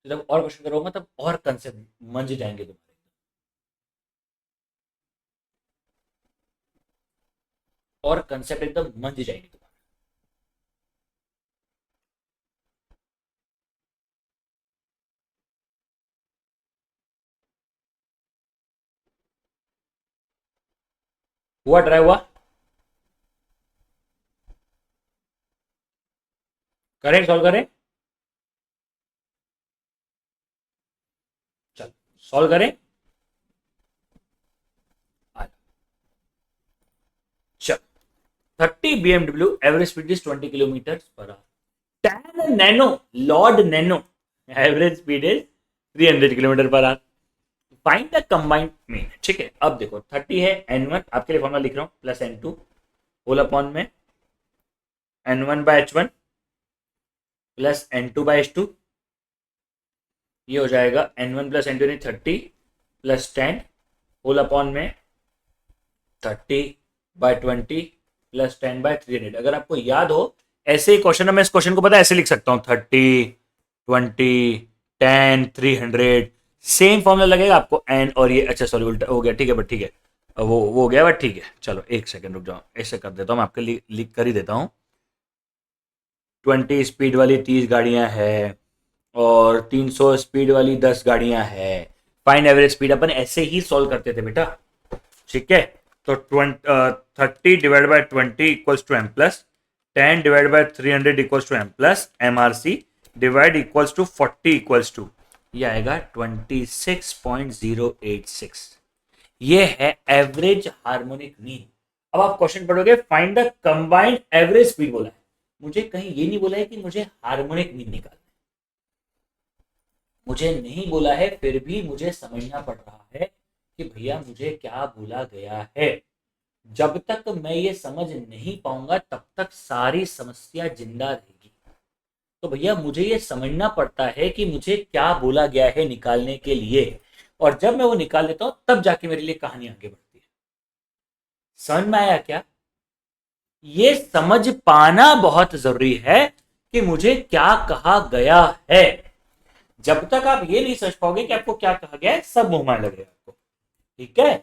तो जब और क्वेश्चन करूंगा तब और कंसेप्ट मंझ जाएंगे तुम्हारे, और कंसेप्ट एकदम मंझ जाएंगे तुम्हारे। हुआ ट्राई हुआ? करें सॉल्व करें? चल सॉल्व करें। चल 30 BMW average speed is 20 kilometre per hour. 10 nano, Lord nano average speed is 300 kilometre per hour. Find the combined mean. ठीक है, अब देखो 30 है, N1 आपके लिए फॉर्मूला लिख रहा हूं, प्लस N2 होल अपॉन में N1/H1 प्लस N2/H2। ये हो जाएगा N1 प्लस N2 यानी 30 प्लस 10 होल अपॉन में 30/20 प्लस 10/300। अगर आपको याद हो ऐसे ही क्वेश्चन है, मैं इस क्वेश्चन को पता है ऐसे लिख सकता हूँ, 30, 20, 10, 300। सेम फॉर्मूला लगेगा आपको एन, और ये अच्छा सॉरी उल्टा हो गया, ठीक है बट ठीक है, वो हो गया बट ठीक है। चलो एक सेकंड रुक जाओ, ऐसे कर देता हूँ, मैं आपके लिए लिख कर ही देता हूँ। 20 स्पीड वाली 30 गाड़ियां हैं और 300 स्पीड वाली 10 गाड़ियां हैं। फाइंड एवरेज स्पीड अपन ऐसे ही सॉल्व करते थे बेटा, ठीक है। तो 30 divide by 20 equals to M plus 10 divide by 300 equals to M plus M R C divide equals to 40 equals to, ये आएगा 26.086। ये है एवरेज हार्मोनिक मीन। अब आप क्वेश्चन पढ़ोगे, find the combined average speed बोला है, मुझे कहीं ये नहीं बोला है कि मुझे हार्मोनिक मीन निकालना है, मुझे नहीं बोला है, फिर भी मुझे समझना पड़ रहा है कि भैया मुझे क्या बोला गया है। जब तक मैं ये समझ नहीं पाऊंगा तब तक सारी समस्या जिंदा रहेगी। तो भैया मुझे ये समझना पड़ता है कि मुझे क्या बोला गया है निकालने के लिए, और जब मैं वो निकाल लेता हूं तब जाके मेरे लिए कहानी आगे बढ़ती है। समझ में आया क्या? ये समझ पाना बहुत जरूरी है कि मुझे क्या कहा गया है। जब तक आप ये नहीं समझ पाओगे कि आपको क्या कहा गया है, सब मुंह में लगेगा आपको। ठीक है,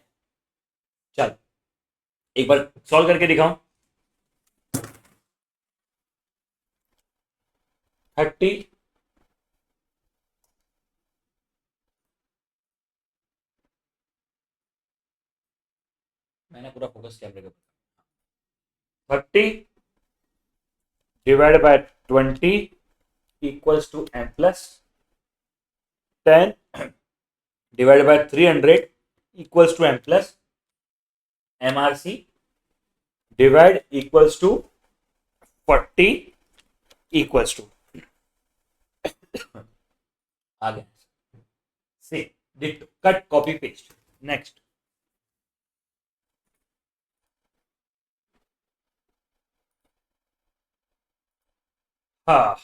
चल एक बार सॉल्व करके दिखाऊं। 30, मैंने पूरा फोकस कैमरे के ऊपर। 30 divide by 20 equals to M plus 10 divide by 300 equals to M plus M R C divide equals to 40 equals to, आ गया। से डिक्टो कट कॉपी पेस्ट। नेक्स्ट। हाँ,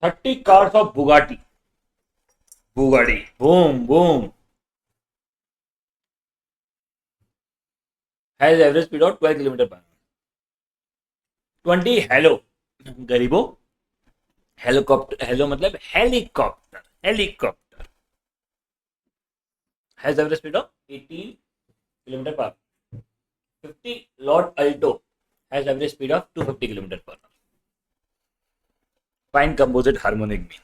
30 कार्स ऑफ बुगाटी, बुगाड़ी boom boom has average speed of 12 kilometre per 20 hello गरीबों, helicopter, hello मतलब helicopter, helicopter has average speed of 18 kilometre per 50 lord Alto has average speed of 250 kilometre per. Find composite harmonic mean.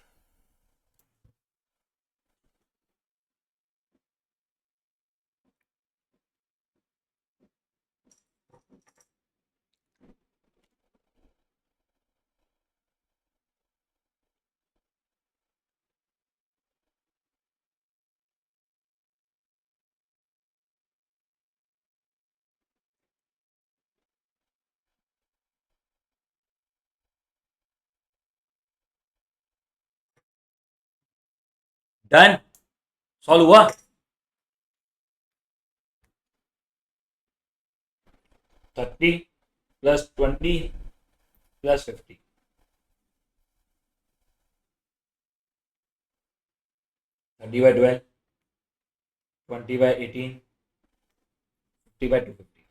Done, solve हुआ। Thirty plus 20 plus 50, 30/12, 20/18, 50/250,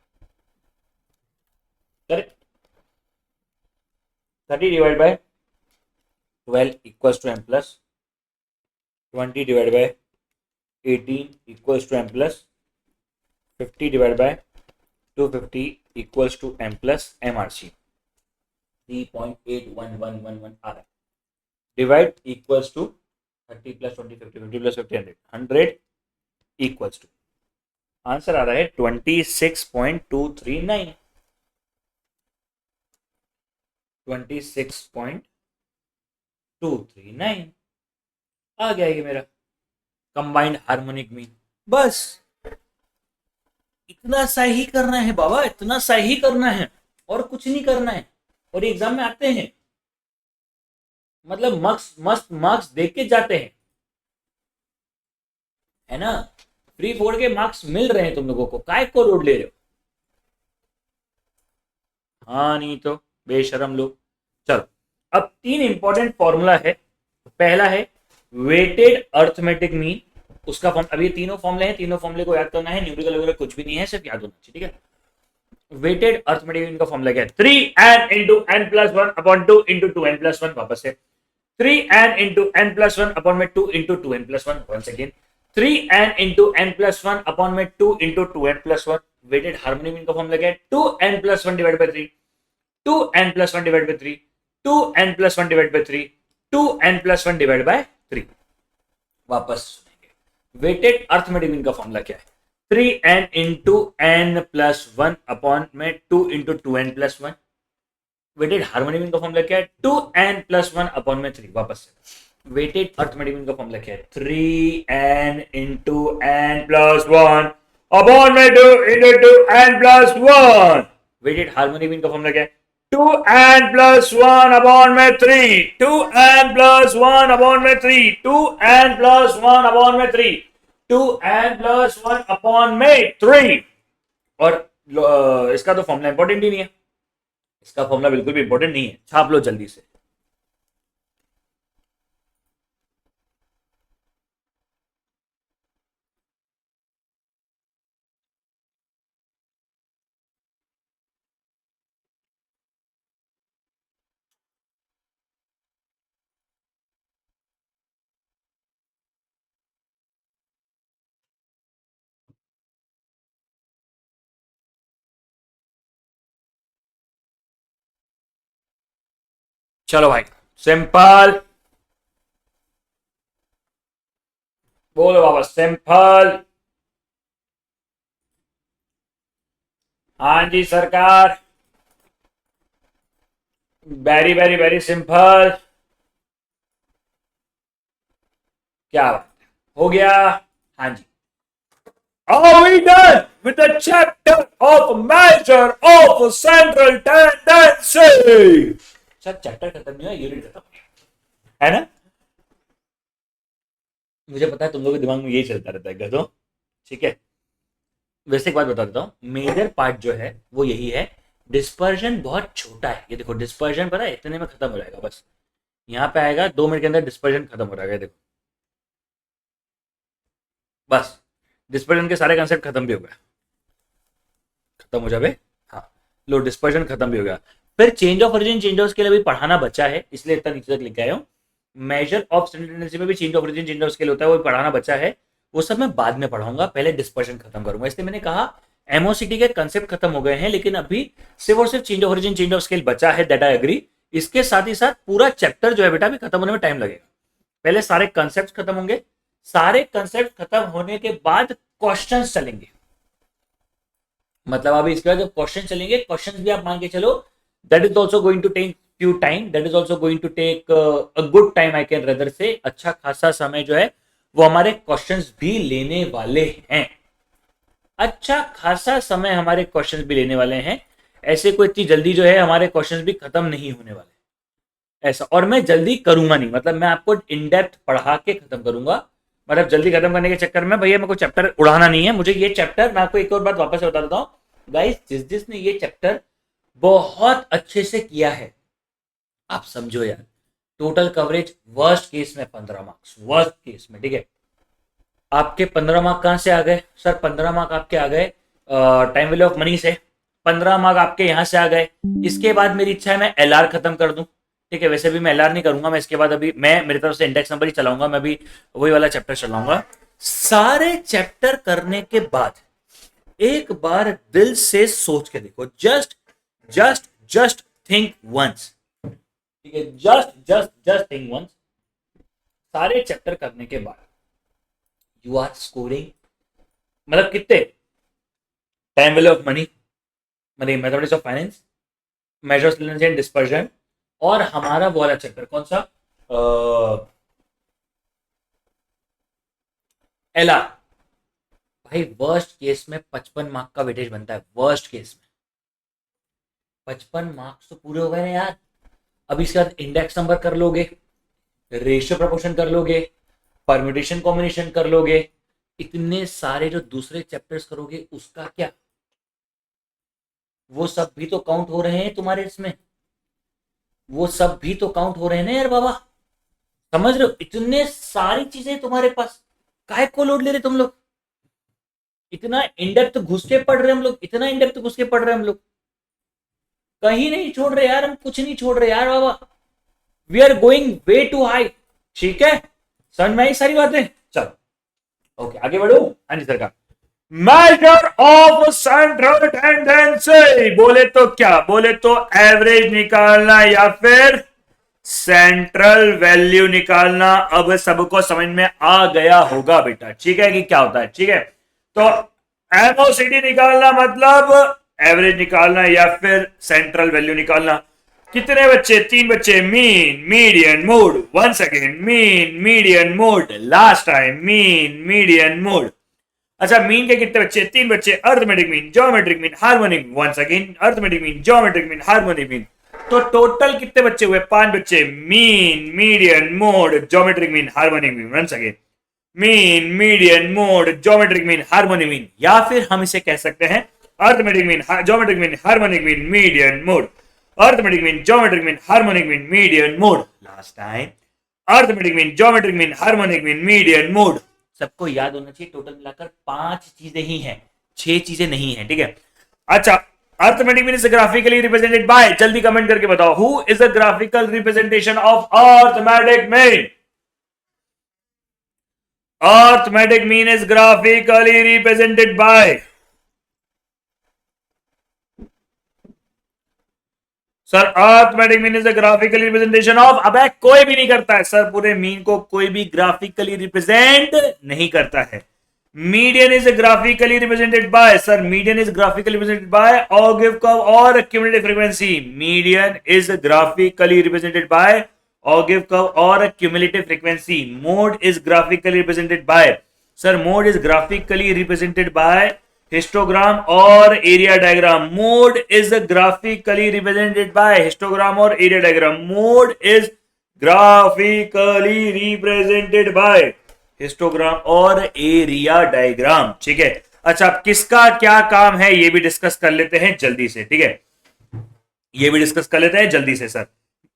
correct. 30/12 equals to m plus 20/18 equals to m plus 50/250 equals to m plus MRC 3.81111 आ रहा है। Divide equals to 30 plus 20 50 50 plus 50 100 equals to, answer आ रहा है 26.239, 26.239 आ गया ये मेरा कंबाइंड हार्मोनिक मीन। बस इतना सा ही करना है बाबा, इतना सा ही करना है और कुछ नहीं करना है, और एग्जाम में आते हैं, मतलब मस्त मार्क्स देख के जाते हैं, है ना। फ्री फोड़ के मार्क्स मिल रहे हैं तुम लोगों को, काय को लोड ले रहे हो। हाँ नहीं तो बेशरम लोग। चलो अब 3 इंपॉर्टेंट फॉर्मूला है। पहला है वेटेड अर्थमेटिक मीन, उसका फॉर्म, अभी तीनों फॉर्मूले हैं, तीनों फॉर्मूले को याद करना है, न्यूमेरिकल वगैरह कुछ भी नहीं है, सिर्फ याद होना चाहिए, ठीक है। वेटेड अर्थमेटिक मीन का फॉर्मूला क्या है, 3n into n plus 1 upon 2 into 2n plus 1, वापस से 3n into n plus 1 upon में 2 into 2n plus 1, once again 3n into n plus 1 upon में 2 into 2n plus 1। Weighted harmonic mean का formula क्या है, 2n plus 1 divide by 3, 2n plus 1 divide by 3, 2n plus 1 divide by 3, 2n plus 1 divide by 3। वापस सुनेंगे, weighted arithmetic mean का formula क्या है, 3n into n plus 1 upon में 2 into 2n plus 1। Weighted harmonic mean का formula क्या है, 2n plus 1 upon में 3। वापस से वेटेड अर्थमेटिक मीन का फॉर्मूला क्या है, 3n into n plus 1 upon में 2 into 2n plus 1। Weighted harmonic mean का फॉर्मूला क्या है, 2n प्लस 1 अपॉन में 3, 2n प्लस 1 अपॉन में 3, 2n प्लस 1 अपॉन में 3, 2n प्लस 1 अपॉन में 3। और इसका तो फॉर्मूला इंपॉर्टेंट ही नहीं है, इसका फॉर्मूला बिल्कुल भी इंपॉर्टेंट नहीं है, छाप लो जल्दी से। चलो भाई सिंपल बोलो बाबा, सिंपल। हाँ जी सरकार, वेरी वेरी वेरी सिंपल। क्या बात है, हो गया। हाँ जी, are we done with the chapter of measure of central tendency? Sir chapter खत्म नहीं हुआ, यूनिट खत्म है ना। मुझे पता है तुम लोगों के दिमाग में यही चलता रहता है गधों, ठीक है। वैसे एक बात बता देता हूँ, मेजर पार्ट जो है वो यही है, डिस्पर्जन बहुत छोटा है। ये देखो डिस्पर्जन पता है इतने में खत्म हो जाएगा, बस यहाँ पे आएगा 2 मिनट के अंदर डिस्पर्जन खत्म हो जाएगा। देखो बस डिस्पर्जन के सारे कंसेप्ट खत्म भी हो गए, खत्म हो जाए। हाँ लो डिस्पर्जन खत्म भी हो गया। फिर change of origin change of scale अभी पढ़ाना बचा है, इसलिए इतना नीचे तक लिख आया हूँ। मेजर ऑफ टेंडेंसी में भी change of origin change of scale होता है, वो पढ़ाना बचा है, वो सब मैं बाद में पढ़ाऊंगा, पहले डिस्पर्जन खत्म करूंगा। इसलिए मैंने कहा एमओसीटी के कंसेप्ट खत्म हो गए हैं, लेकिन अभी सिर्फ और सिर्फ change of origin change of scale बचा है, दैट आई एग्री। इसके साथ ही साथ पूरा चैप्टर जो है बेटा भी खत्म होने में टाइम लगेगा। पहले सारे कंसेप्ट खत्म होंगे, सारे कंसेप्ट खत्म होने के बाद क्वेश्चन चलेंगे। मतलब अभी इसके बाद जब क्वेश्चन चलेंगे, क्वेश्चन भी आप मान के चलो that is also going to take few time, that is also going to take a good time, I can rather say अच्छा खासा समय जो है वो हमारे क्वेश्चंस भी लेने वाले हैं। अच्छा खासा समय हमारे क्वेश्चंस भी लेने वाले हैं, ऐसे कोई इतनी जल्दी जो है हमारे क्वेश्चंस भी खत्म नहीं होने वाले ऐसा। और मैं जल्दी करूंगा नहीं, मतलब मैं आपको इन डेप्थ पढ़ा के खत्म करूंगा, मतलब जल्दी खत्म करने के चक्कर में भैया मेरे को चैप्टर उड़ाना नहीं है, मुझे ये चैप्टर, मैं आपको एक और बात वापस से बता देता हूँ गाइस, जिसने ये चैप्टर बहुत अच्छे से किया है, आप समझो यार, टोटल कवरेज वर्स्ट केस में 15 मार्क्स, वर्स्ट केस में, ठीक है। आपके 15 मार्क कहां से आ गए सर? 15 मार्क आपके आ गए टाइम वैल्यू ऑफ मनी से, 15 मार्क आपके यहां से आ गए। इसके बाद मेरी इच्छा है मैं एलआर खत्म कर दूं, ठीक है। वैसे भी मैं एलआर नहीं करूंगा, मैं इसके बाद अभी मैं मेरी तरफ से इंडेक्स नंबर ही चलाऊंगा, मैं भी वही वाला चैप्टर चलाऊंगा। सारे चैप्टर करने के बाद एक बार दिल से सोच के देखो, just just just think once, ठीक है, just just just think once. सारे चैप्टर करने के बाद यू आर स्कोरिंग, मतलब कितने? Time value of money, money mathematics of finance, measures lens and dispersion, और हमारा वो वाला चैप्टर कौन सा, एलआर। भाई वर्स्ट केस में 55 मार्क का वेटेज बनता है, वर्स्ट केस में 55 मार्क्स तो पूरे हो गए ना यार। अब इसके बाद इंडेक्स नंबर कर लोगे, रेशियो प्रोपोर्शन कर लोगे, परम्यूटेशन कॉम्बिनेशन कर लोगे, इतने सारे जो दूसरे चैप्टर्स करोगे उसका क्या, वो सब भी तो काउंट हो रहे हैं तुम्हारे इसमें, वो सब भी तो काउंट हो रहे हैं ना यार बाबा, समझ रहे हो? इतने सारी चीजें तुम्हारे पास, काहे को लोड ले रहे तुम लोग? इतना इनडेप्थ घुस के पढ़ रहे हम लोग, इतना इनडेप्थ घुस के पढ़ रहे हम लोग, कहीं नहीं छोड़ रहे यार, हम कुछ नहीं छोड़ रहे यार बाबा, we are going way too high, ठीक है, समझ में आई सारी बातें? चलो ओके आगे बढ़ो। हाँ जी सरकार, मेजर ऑफ सेंट्रल टेंडेंसी, बोले तो क्या, बोले तो एवरेज निकालना या फिर सेंट्रल वैल्यू निकालना। अब सबको समझ में आ गया होगा बेटा, ठीक है, कि क्या होता है, ठीक है। तो एमओसीडी निकालना मतलब एवरेज निकालना या फिर सेंट्रल वैल्यू निकालना। कितने बच्चे? 3 बच्चे। Mean, median, mode, once again mean, median, mode, last time mean, median, mode. अच्छा मीन के कितने बच्चे? 3 बच्चे। Arithmetic mean, geometric mean, harmonic, once again arithmetic mean, geometric mean, harmonic mean. तो टोटल कितने बच्चे हुए? 5 बच्चे। Mean, median, mode, geometric mean, harmonic mean, once again mean, median, mode, geometric mean, harmonic mean. या फिर हम इसे कह सकते हैं arithmetic mean, geometric mean, harmonic mean, median, mode, arithmetic mean, geometric mean, harmonic mean, median, mode. Last time arithmetic mean, geometric mean, harmonic mean, median, mode. सबको याद होना चाहिए, टोटल मिलाकर 5 चीजें ही हैं, 6 चीजें नहीं है, ठीक है। अच्छा, arithmetic mean is graphically represented bye, जल्दी कमेंट करके बताओ, who is the graphical representation of arithmetic mean? Arithmetic mean is graphically represented by, sir arithmetic mean is a graphically representation of, अबे कोई भी नहीं करता है सर, पूरे मीन को कोई भी ग्राफिकली रिप्रेजेंट नहीं करता है। Median is graphically represented by, sir median is graphically represented by ogive curve और cumulative frequency. Median is graphically represented by ogive curve और cumulative frequency. Mode is graphically represented by, sir mode is graphically represented by histogram और area diagram. Mode is graphically represented by histogram और area diagram. Mode is graphically represented by histogram और area diagram, ठीक है। अच्छा, किसका क्या काम है ये भी डिस्कस कर लेते हैं जल्दी से, ठीक है, ये भी डिस्कस कर लेते हैं जल्दी से। सर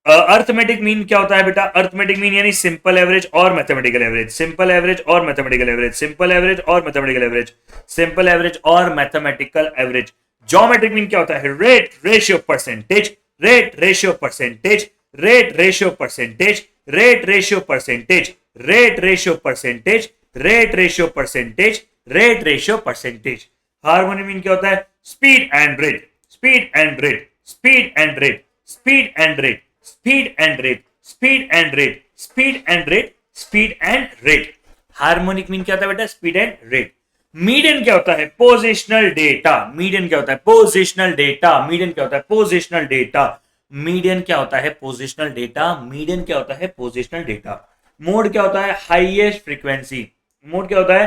अर्थमेटिक मीन क्या होता है बेटा? अर्थमेटिक मीन यानी सिंपल एवरेज और मैथमेटिकल एवरेज, सिंपल एवरेज और मैथमेटिकल एवरेज, सिंपल एवरेज और मैथमेटिकल एवरेज, सिंपल एवरेज और मैथमेटिकल एवरेज। ज्योमेट्रिक मीन क्या होता है? Rate, ratio, percentage, rate, ratio, percentage, rate, ratio, percentage, rate, ratio, percentage, rate, ratio, percentage, rate, ratio, percentage, rate, ratio, percentage. Harmonic mean क्या होता है? Speed and rate, speed and rate, speed and rate, speed and rate, speed and rate, speed and rate, speed and rate, speed and rate. Harmonic mean क्या होता है बेटा? Speed and rate. Median क्या होता है? Positional data. मीडियन क्या होता है? Positional data. मीडियन क्या होता है? Positional data. मीडियन क्या होता है? Positional data. मीडियन क्या होता है? Positional data. मोड क्या होता है? Highest frequency. मोड क्या होता है?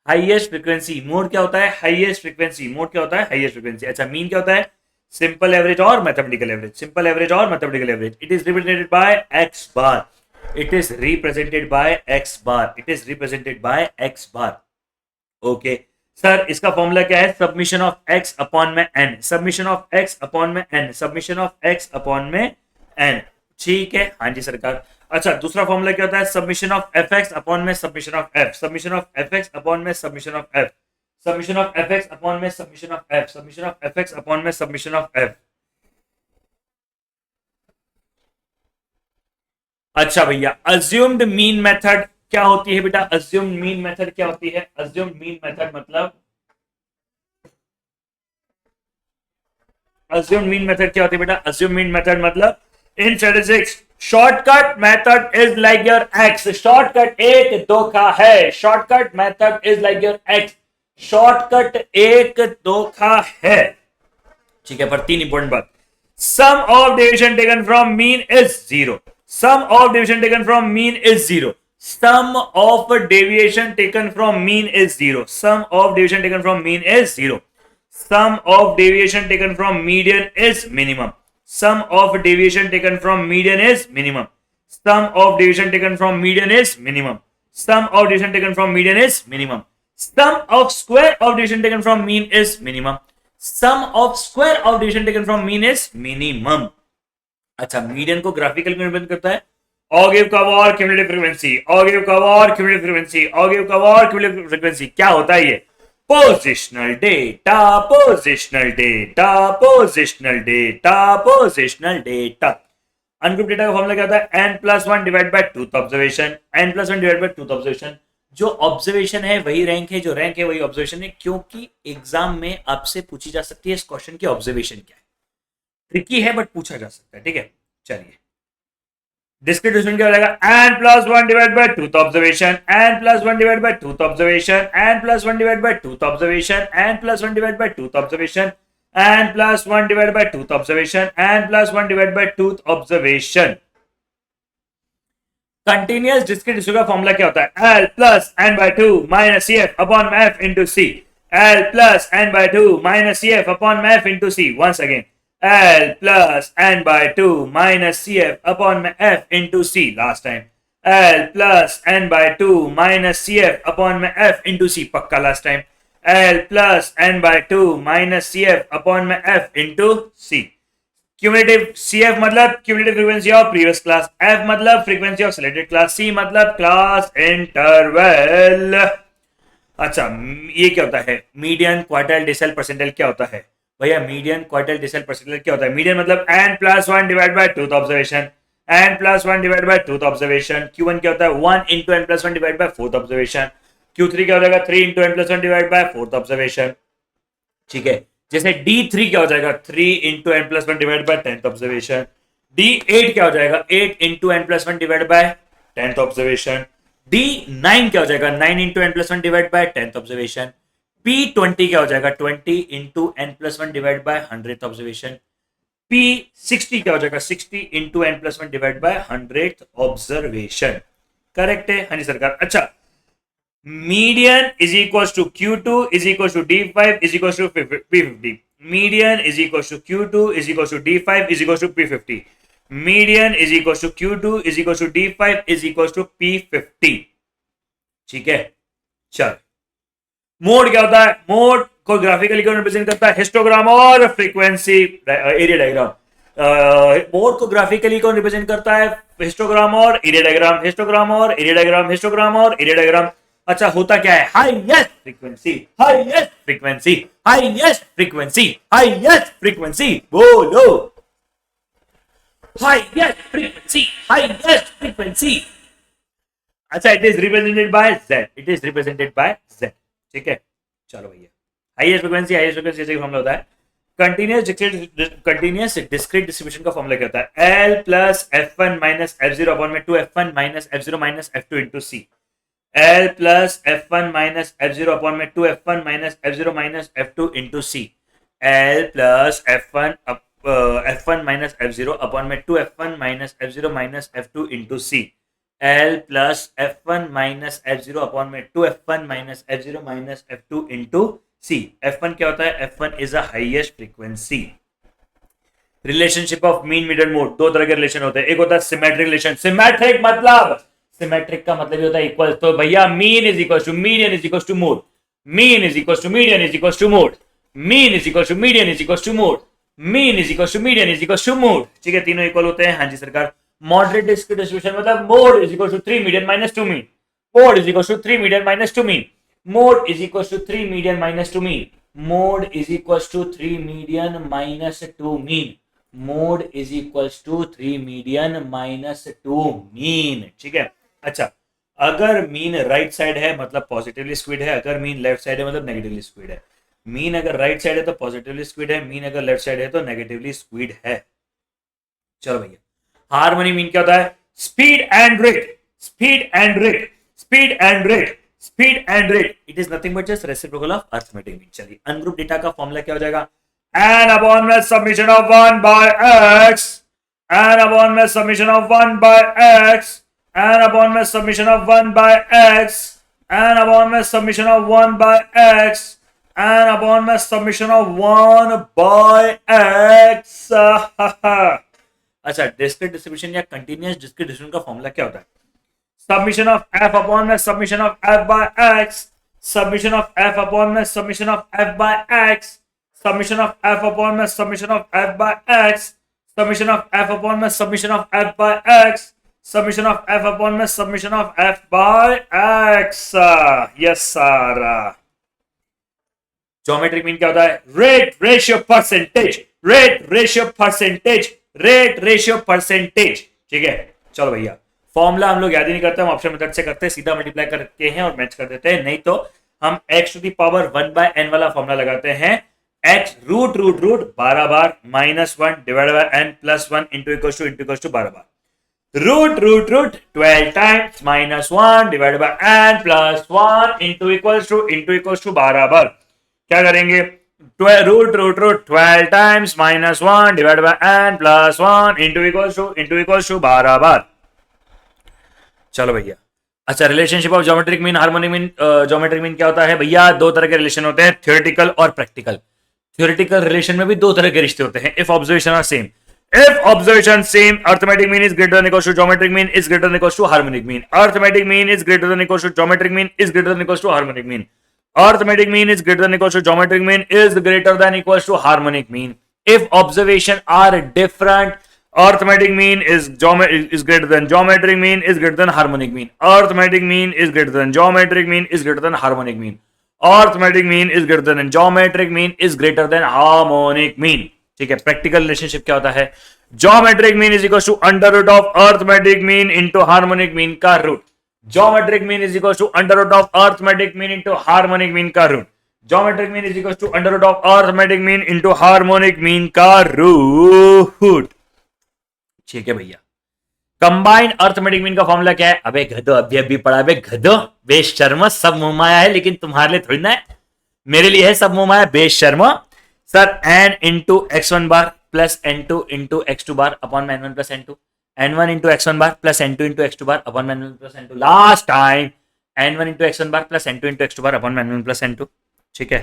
Highest frequency. मोड क्या होता है? Highest frequency. मोड क्या होता है? Highest frequency. अच्छा, मीन क्या होता है? सिंपल एवरेज और मैथमेटिकल एवरेज, सिंपल एवरेज और mathematical average. It is represented by x bar. It is represented by x bar. It is represented by x bar. Okay sir, इसका formula क्या है? Submission of x upon में n, submission of x upon में n, submission of x upon में n. ठीक है, हाँ जी सरकार. अच्छा, दूसरा फॉर्मूला क्या होता है? सबमिशन ऑफ fx अपॉन में submission of f, submission of fx upon में submission of f, submission of fx upon में submission of f, submission of fx upon में सबमिशन ऑफ f. अच्छा भैया, अज्यूम्ड मीन मेथड क्या होती है बेटा? अज्यूम्ड मीन मेथड क्या होती है? अज्यूम्ड मीन मेथड मतलब, अज्यूम्ड मीन मेथड क्या होती है बेटा? अज्यूम्ड मीन मेथड मतलब in statistics shortcut method is like your ex. Shortcut एक धोखा है. Shortcut method is like your ex. Shortcut एक धोखा है. ठीक है, पर तीन इंपॉर्टेंट बात. Sum of deviation taken from mean is zero. Sum of deviation taken from mean is zero. Sum of deviation taken from mean is zero. Sum of deviation taken from mean is zero. Sum of deviation taken from median is minimum. Sum of deviation taken from median is minimum. Sum of deviation taken from median is minimum. Sum of deviation taken from median is minimum. Sum of square of deviation taken from mean is minimum. Sum of square of deviation taken from mean is minimum. अच्छा, median को graphical में represent करता है. Ogive curve cumulative frequency, ogive curve cumulative frequency, ogive curve cumulative frequency. क्या होता है ये? Positional data, positional data, positional data, positional data. Ungroup data का फॉर्मूला क्या होता है? n plus one divide by truth observation. n plus one divide by truth observation. जो observation है वही रैंक है, जो रैंक है वही ऑब्जर्वेशन है, क्योंकि एग्जाम में आपसे पूछी जा सकती है इस क्वेश्चन की ऑब्जर्वेशन क्या है. ट्रिकी है बट पूछा जा सकता है. ठीक है, चलिए. डिस्क्रीट डिस्ट्रीब्यूशन क्या हो जाएगा? n plus one divide by truth observation, n plus one divide by truth observation, n plus one divide by truth observation, n plus one divide by truth observation, n plus one divide by truth observation, n plus one divide by truth observation. Continuous discrete distribution का formula क्या होता है? l plus n by two minus cf upon f into c. l plus n by two minus cf upon f into c. Once again, L plus n by 2 minus CF upon F into C. Last time. L plus n by 2 minus CF upon F into C. पक्का last time. L plus n by 2 minus CF upon F into C. Cumulative CF मतलब cumulative frequency of previous class. F मतलब frequency of selected class. C मतलब class interval. अच्छा, ये क्या होता है? Median, quartile, decimal, percentile क्या होता है भैया? मीडियन, क्वार्टाइल, डेसिमल, परसेंटाइल क्या होता है? मीडियन मतलब n plus one divide by truth observation, n plus one divide by truth observation. Q1 क्या होता है? 1 into n plus one divide by fourth observation. Q3 क्या हो जाएगा? 3 into n plus one divide by fourth observation. ठीक है, जैसे D3 क्या हो जाएगा? 3 into n plus one divide by tenth observation. D8 क्या हो जाएगा? 8 into n plus one divide by tenth observation. D9 क्या हो जाएगा? 9 into n plus one divide by tenth observation. P20 क्या हो जाएगा? 20 into n plus one divide by hundred observation. P60 क्या हो जाएगा? 60 into n plus one divide by hundred observation. Correct है? हाँ जी सरकार. अच्छा, median is equal to Q2 is equal to D5 is equal to P50. Median is equal to Q2 is equal to D5 is equal to P50. Median is equal to Q2 is equal to D5 is equal to P50. ठीक है, चल. Mode क्या होता है? Mode को graphically क्यों represent करता है? हिस्टोग्राम और फ्रीक्वेंसी एरिया डायग्राम. मोड को ग्राफिकली कौन रिप्रेजेंट करता है? हिस्टोग्राम और एरिया डायग्राम, हिस्टोग्राम और एरिया डायग्राम, हिस्टोग्राम और एरिया डायग्राम. अच्छा, होता क्या है? Highest frequency, highest frequency, highest frequency, highest frequency. बोलो, हाईएस्ट फ्रीक्वेंसी, हाईएस्ट फ्रीक्वेंसी. अच्छा, it is represented by Z. It is represented by Z. ठीक है, चलो भैया. हाईएस्ट फ्रीक्वेंसी जैसे फॉर्मूला होता है. कंटिन्यूअस डिस्क्रीट डिस्ट्रीब्यूशन का फॉर्मूला क्या होता है? L plus F1 minus F0 upon में 2F1 minus F0 minus F2 into C. L plus F1 minus F0 upon में 2F1 minus F0 minus F2 into C. L plus F1 minus F0 upon में 2F1 minus F0 minus F2 into C. L plus F1 minus F0 upon में 2F1 minus F0 minus F2 into C. F1 क्या होता है? F1 is a highest frequency. Relationship of mean median mode, दो तरह के relation होते हैं, एक होता है सिमेट्रिक रिलेशन। सिमेट्रिक मतलब, सिमेट्रिक का मतलब ये होता है इक्वल। तो भैया mean is equal to median is equal to mode, mean is equal to median is equal to mode, mean is equal to median is equal to mode, mean is equal to median is equal to mode. ठीक है, तीनों equal होते हैं। हाँ जी सरकार। Moderate distribution मतलब mode is equal to 3 median minus 2 mean, mode is equal to 3 median minus 2 mean, mode is equal to 3 median minus 2 mean, mode is equal to 3 median minus 2 mean, mode is equal to 3 median minus 2 mean. ठीक है। अच्छा, अगर mean right side है मतलब positively squid है, अगर mean left side है मतलब नेगेटिवली स्क्वीड है। मीन अगर राइट साइड है तो पॉजिटिवली स्क्वीड है, मीन अगर लेफ्ट साइड है तो नेगेटिवली स्क्वीड है। चलो भैया, हार्मनी मीन क्या होता है? Speed and rate, speed and rate, speed and rate, speed and rate. It is nothing but just reciprocal of arithmetic mean. चलिए, अनग्रुप डेटा का फॉर्मूला क्या हो जाएगा? n upon में summation of 1 by x, n upon में summation of 1 by x, n upon में summation of 1 by x, n upon में summation of 1 by x, n upon में समेशन ऑफ 1 by x। अच्छा, discrete distribution या continuous discrete distribution का formula क्या होता है? समेशन ऑफ f अपॉन में summation of f by x, summation of f upon में summation of f by x, summation of f upon में summation of f by x, summation of f upon में summation of f by x, summation of f upon में summation of f by x। Yes sir. Geometric mean क्या होता है? Rate ratio percentage, rate ratio percentage, rate ratio percentage. ठीक है। चलो भैया, formula हम लोग याद ही नहीं करते, हम ऑप्शन मेथड से करते हैं, सीधा मल्टीप्लाई करके हैं और मैच कर देते हैं। नहीं तो हम x to the power 1 by n वाला फॉर्मूला लगाते हैं। x रूट रूट रूट 12 बार minus 1 divide by n plus 1 into equal to 12 बार, root root root 12 times minus 1 divide by n plus 1 into equal to 12 बार। क्या करेंगे? Root root root 12 times minus 1 divide by n plus 1 into equal to 12 बार। चलो भैया, अच्छा, relationship of geometric mean harmonic mean. Geometric mean क्या होता है भैया? दो तरह के रिलेशन होते हैं, थ्योरेटिकल और प्रैक्टिकल। थ्योरेटिकल रिलेशन में भी दो तरह के रिश्ते होते हैं, if observation are same. If observation same, arithmetic mean is greater than equal to geometric mean is greater than equal to harmonic mean. Arithmetic mean is greater than equal to geometric mean is greater than equal to harmonic mean. Arithmetic mean is greater than equal to geometric mean is greater than equal to harmonic mean. If observation are different, arithmetic mean is greater than geometric mean is greater than harmonic mean. Arithmetic mean is greater than geometric mean is greater than harmonic mean. Arithmetic mean is greater than geometric mean is greater than harmonic mean. ठीक है। Practical relationship क्या होता है? Geometric mean is equal to under root of arithmetic mean into harmonic mean का root. Geometric mean is equal to under root of arithmetic mean into harmonic mean का root. Geometric mean is equal to under root of arithmetic mean into harmonic mean का root. ठीक है भैया। Combined arithmetic mean का formula क्या है? अबे गधो, अभी पढ़ा बे गधो, बेशर्म। सब मुंह माया है, लेकिन तुम्हारे लिए थोड़ी ना है, मेरे लिए है सब मुंह माया, बेशर्म। Sir, n into x1 bar plus n2 into x2 bar upon में n1 plus n2, n1 into x1 bar plus n2 into x2 bar upon में n1 plus n2। Last time n1 into x1 bar plus n2 into x2 bar upon में n1 plus n2। ठीक है।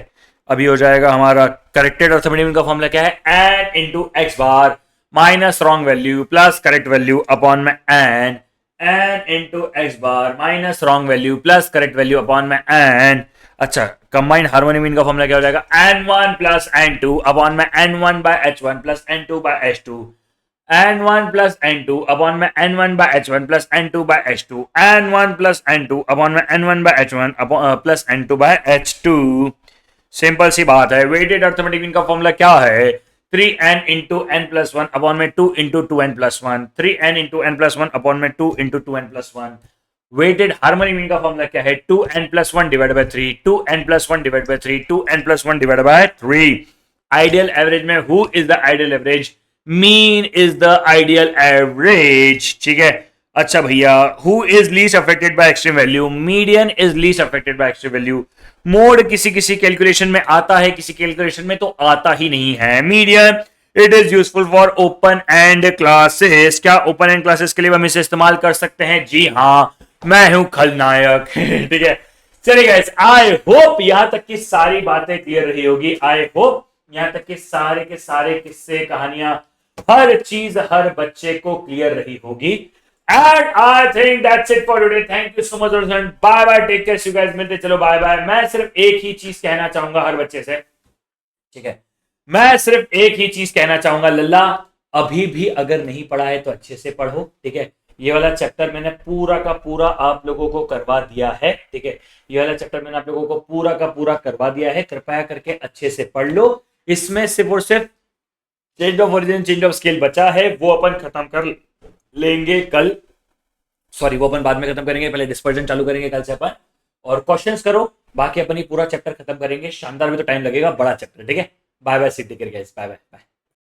अभी हो जाएगा हमारा corrected arithmetic mean का formula क्या है? n into x bar minus wrong value plus correct value upon में n into x bar minus wrong value plus correct value upon में n। अच्छा, कंबाइंड हार्मोनिक मीन का फॉर्मूला क्या हो जाएगा? n1 प्लस n2 अपॉन में n1 by h1 plus n2 by h2, n1 plus n2 upon में n1 by h1 plus n2 by h2, n1 plus n2 upon में n1 by h1 plus n2 by h2। Simple सी बात है। Weighted arithmetic mean का formula क्या है? 3n into n plus 1 upon में 2 into 2n plus 1, 3n into n plus 1 upon में 2 into 2n plus 1। Weighted harmonic mean का formula क्या है? 2n plus 1 divide by 3, 2n plus 1 divide by 3, 2n plus 1 divide by 3। Ideal average में who is the ideal average? Mean is the ideal average. ठीक है। अच्छा भैया, who is least affected by extreme value? Median is least affected by extreme value. Mode किसी किसी calculation में आता है, किसी कैलकुलेशन में तो आता ही नहीं है। Median it is useful for open and classes. क्या ओपन एंड क्लासेस के लिए हम इसे इस्तेमाल कर सकते हैं? जी हाँ, मैं हूं खलनायक। ठीक है। चलिए गाइस, आई होप यहां तक की सारी बातें क्लियर रही होगी। आई होप यहां तक के सारे किस्से कहानियां हर चीज हर बच्चे को क्लियर रही होगी। And I think that's it for today. Thank you so much, bye bye, take care, you guys, मिलते, चलो बाय बाय। मैं सिर्फ एक ही चीज कहना चाहूंगा हर बच्चे से, ठीक है, मैं सिर्फ एक ही चीज कहना चाहूंगा, लल्ला अभी भी अगर नहीं पढ़ा है तो अच्छे से पढ़ो, ठीक है। ये वाला चैप्टर मैंने पूरा का पूरा आप लोगों को करवा दिया है, ठीक है। ये वाला चैप्टर मैंने आप लोगों को पूरा का पूरा करवा दिया है, कृपया करके अच्छे से पढ़ लो। इसमें सिर्फ और सिर्फ change of origin, change of scale बचा है, वो अपन खत्म कर लेंगे कल। सॉरी, वो अपन बाद में खत्म करेंगे, पहले डिस्पर्जन चालू करेंगे कल से अपन, और क्वेश्चंस करो। बाकी अपन ये पूरा चैप्टर खत्म करेंगे, शानदार में तो टाइम लगेगा, बड़ा चैप्टर, ठीक है। बाय बाय, सिद्धि, बाय बाय बाय।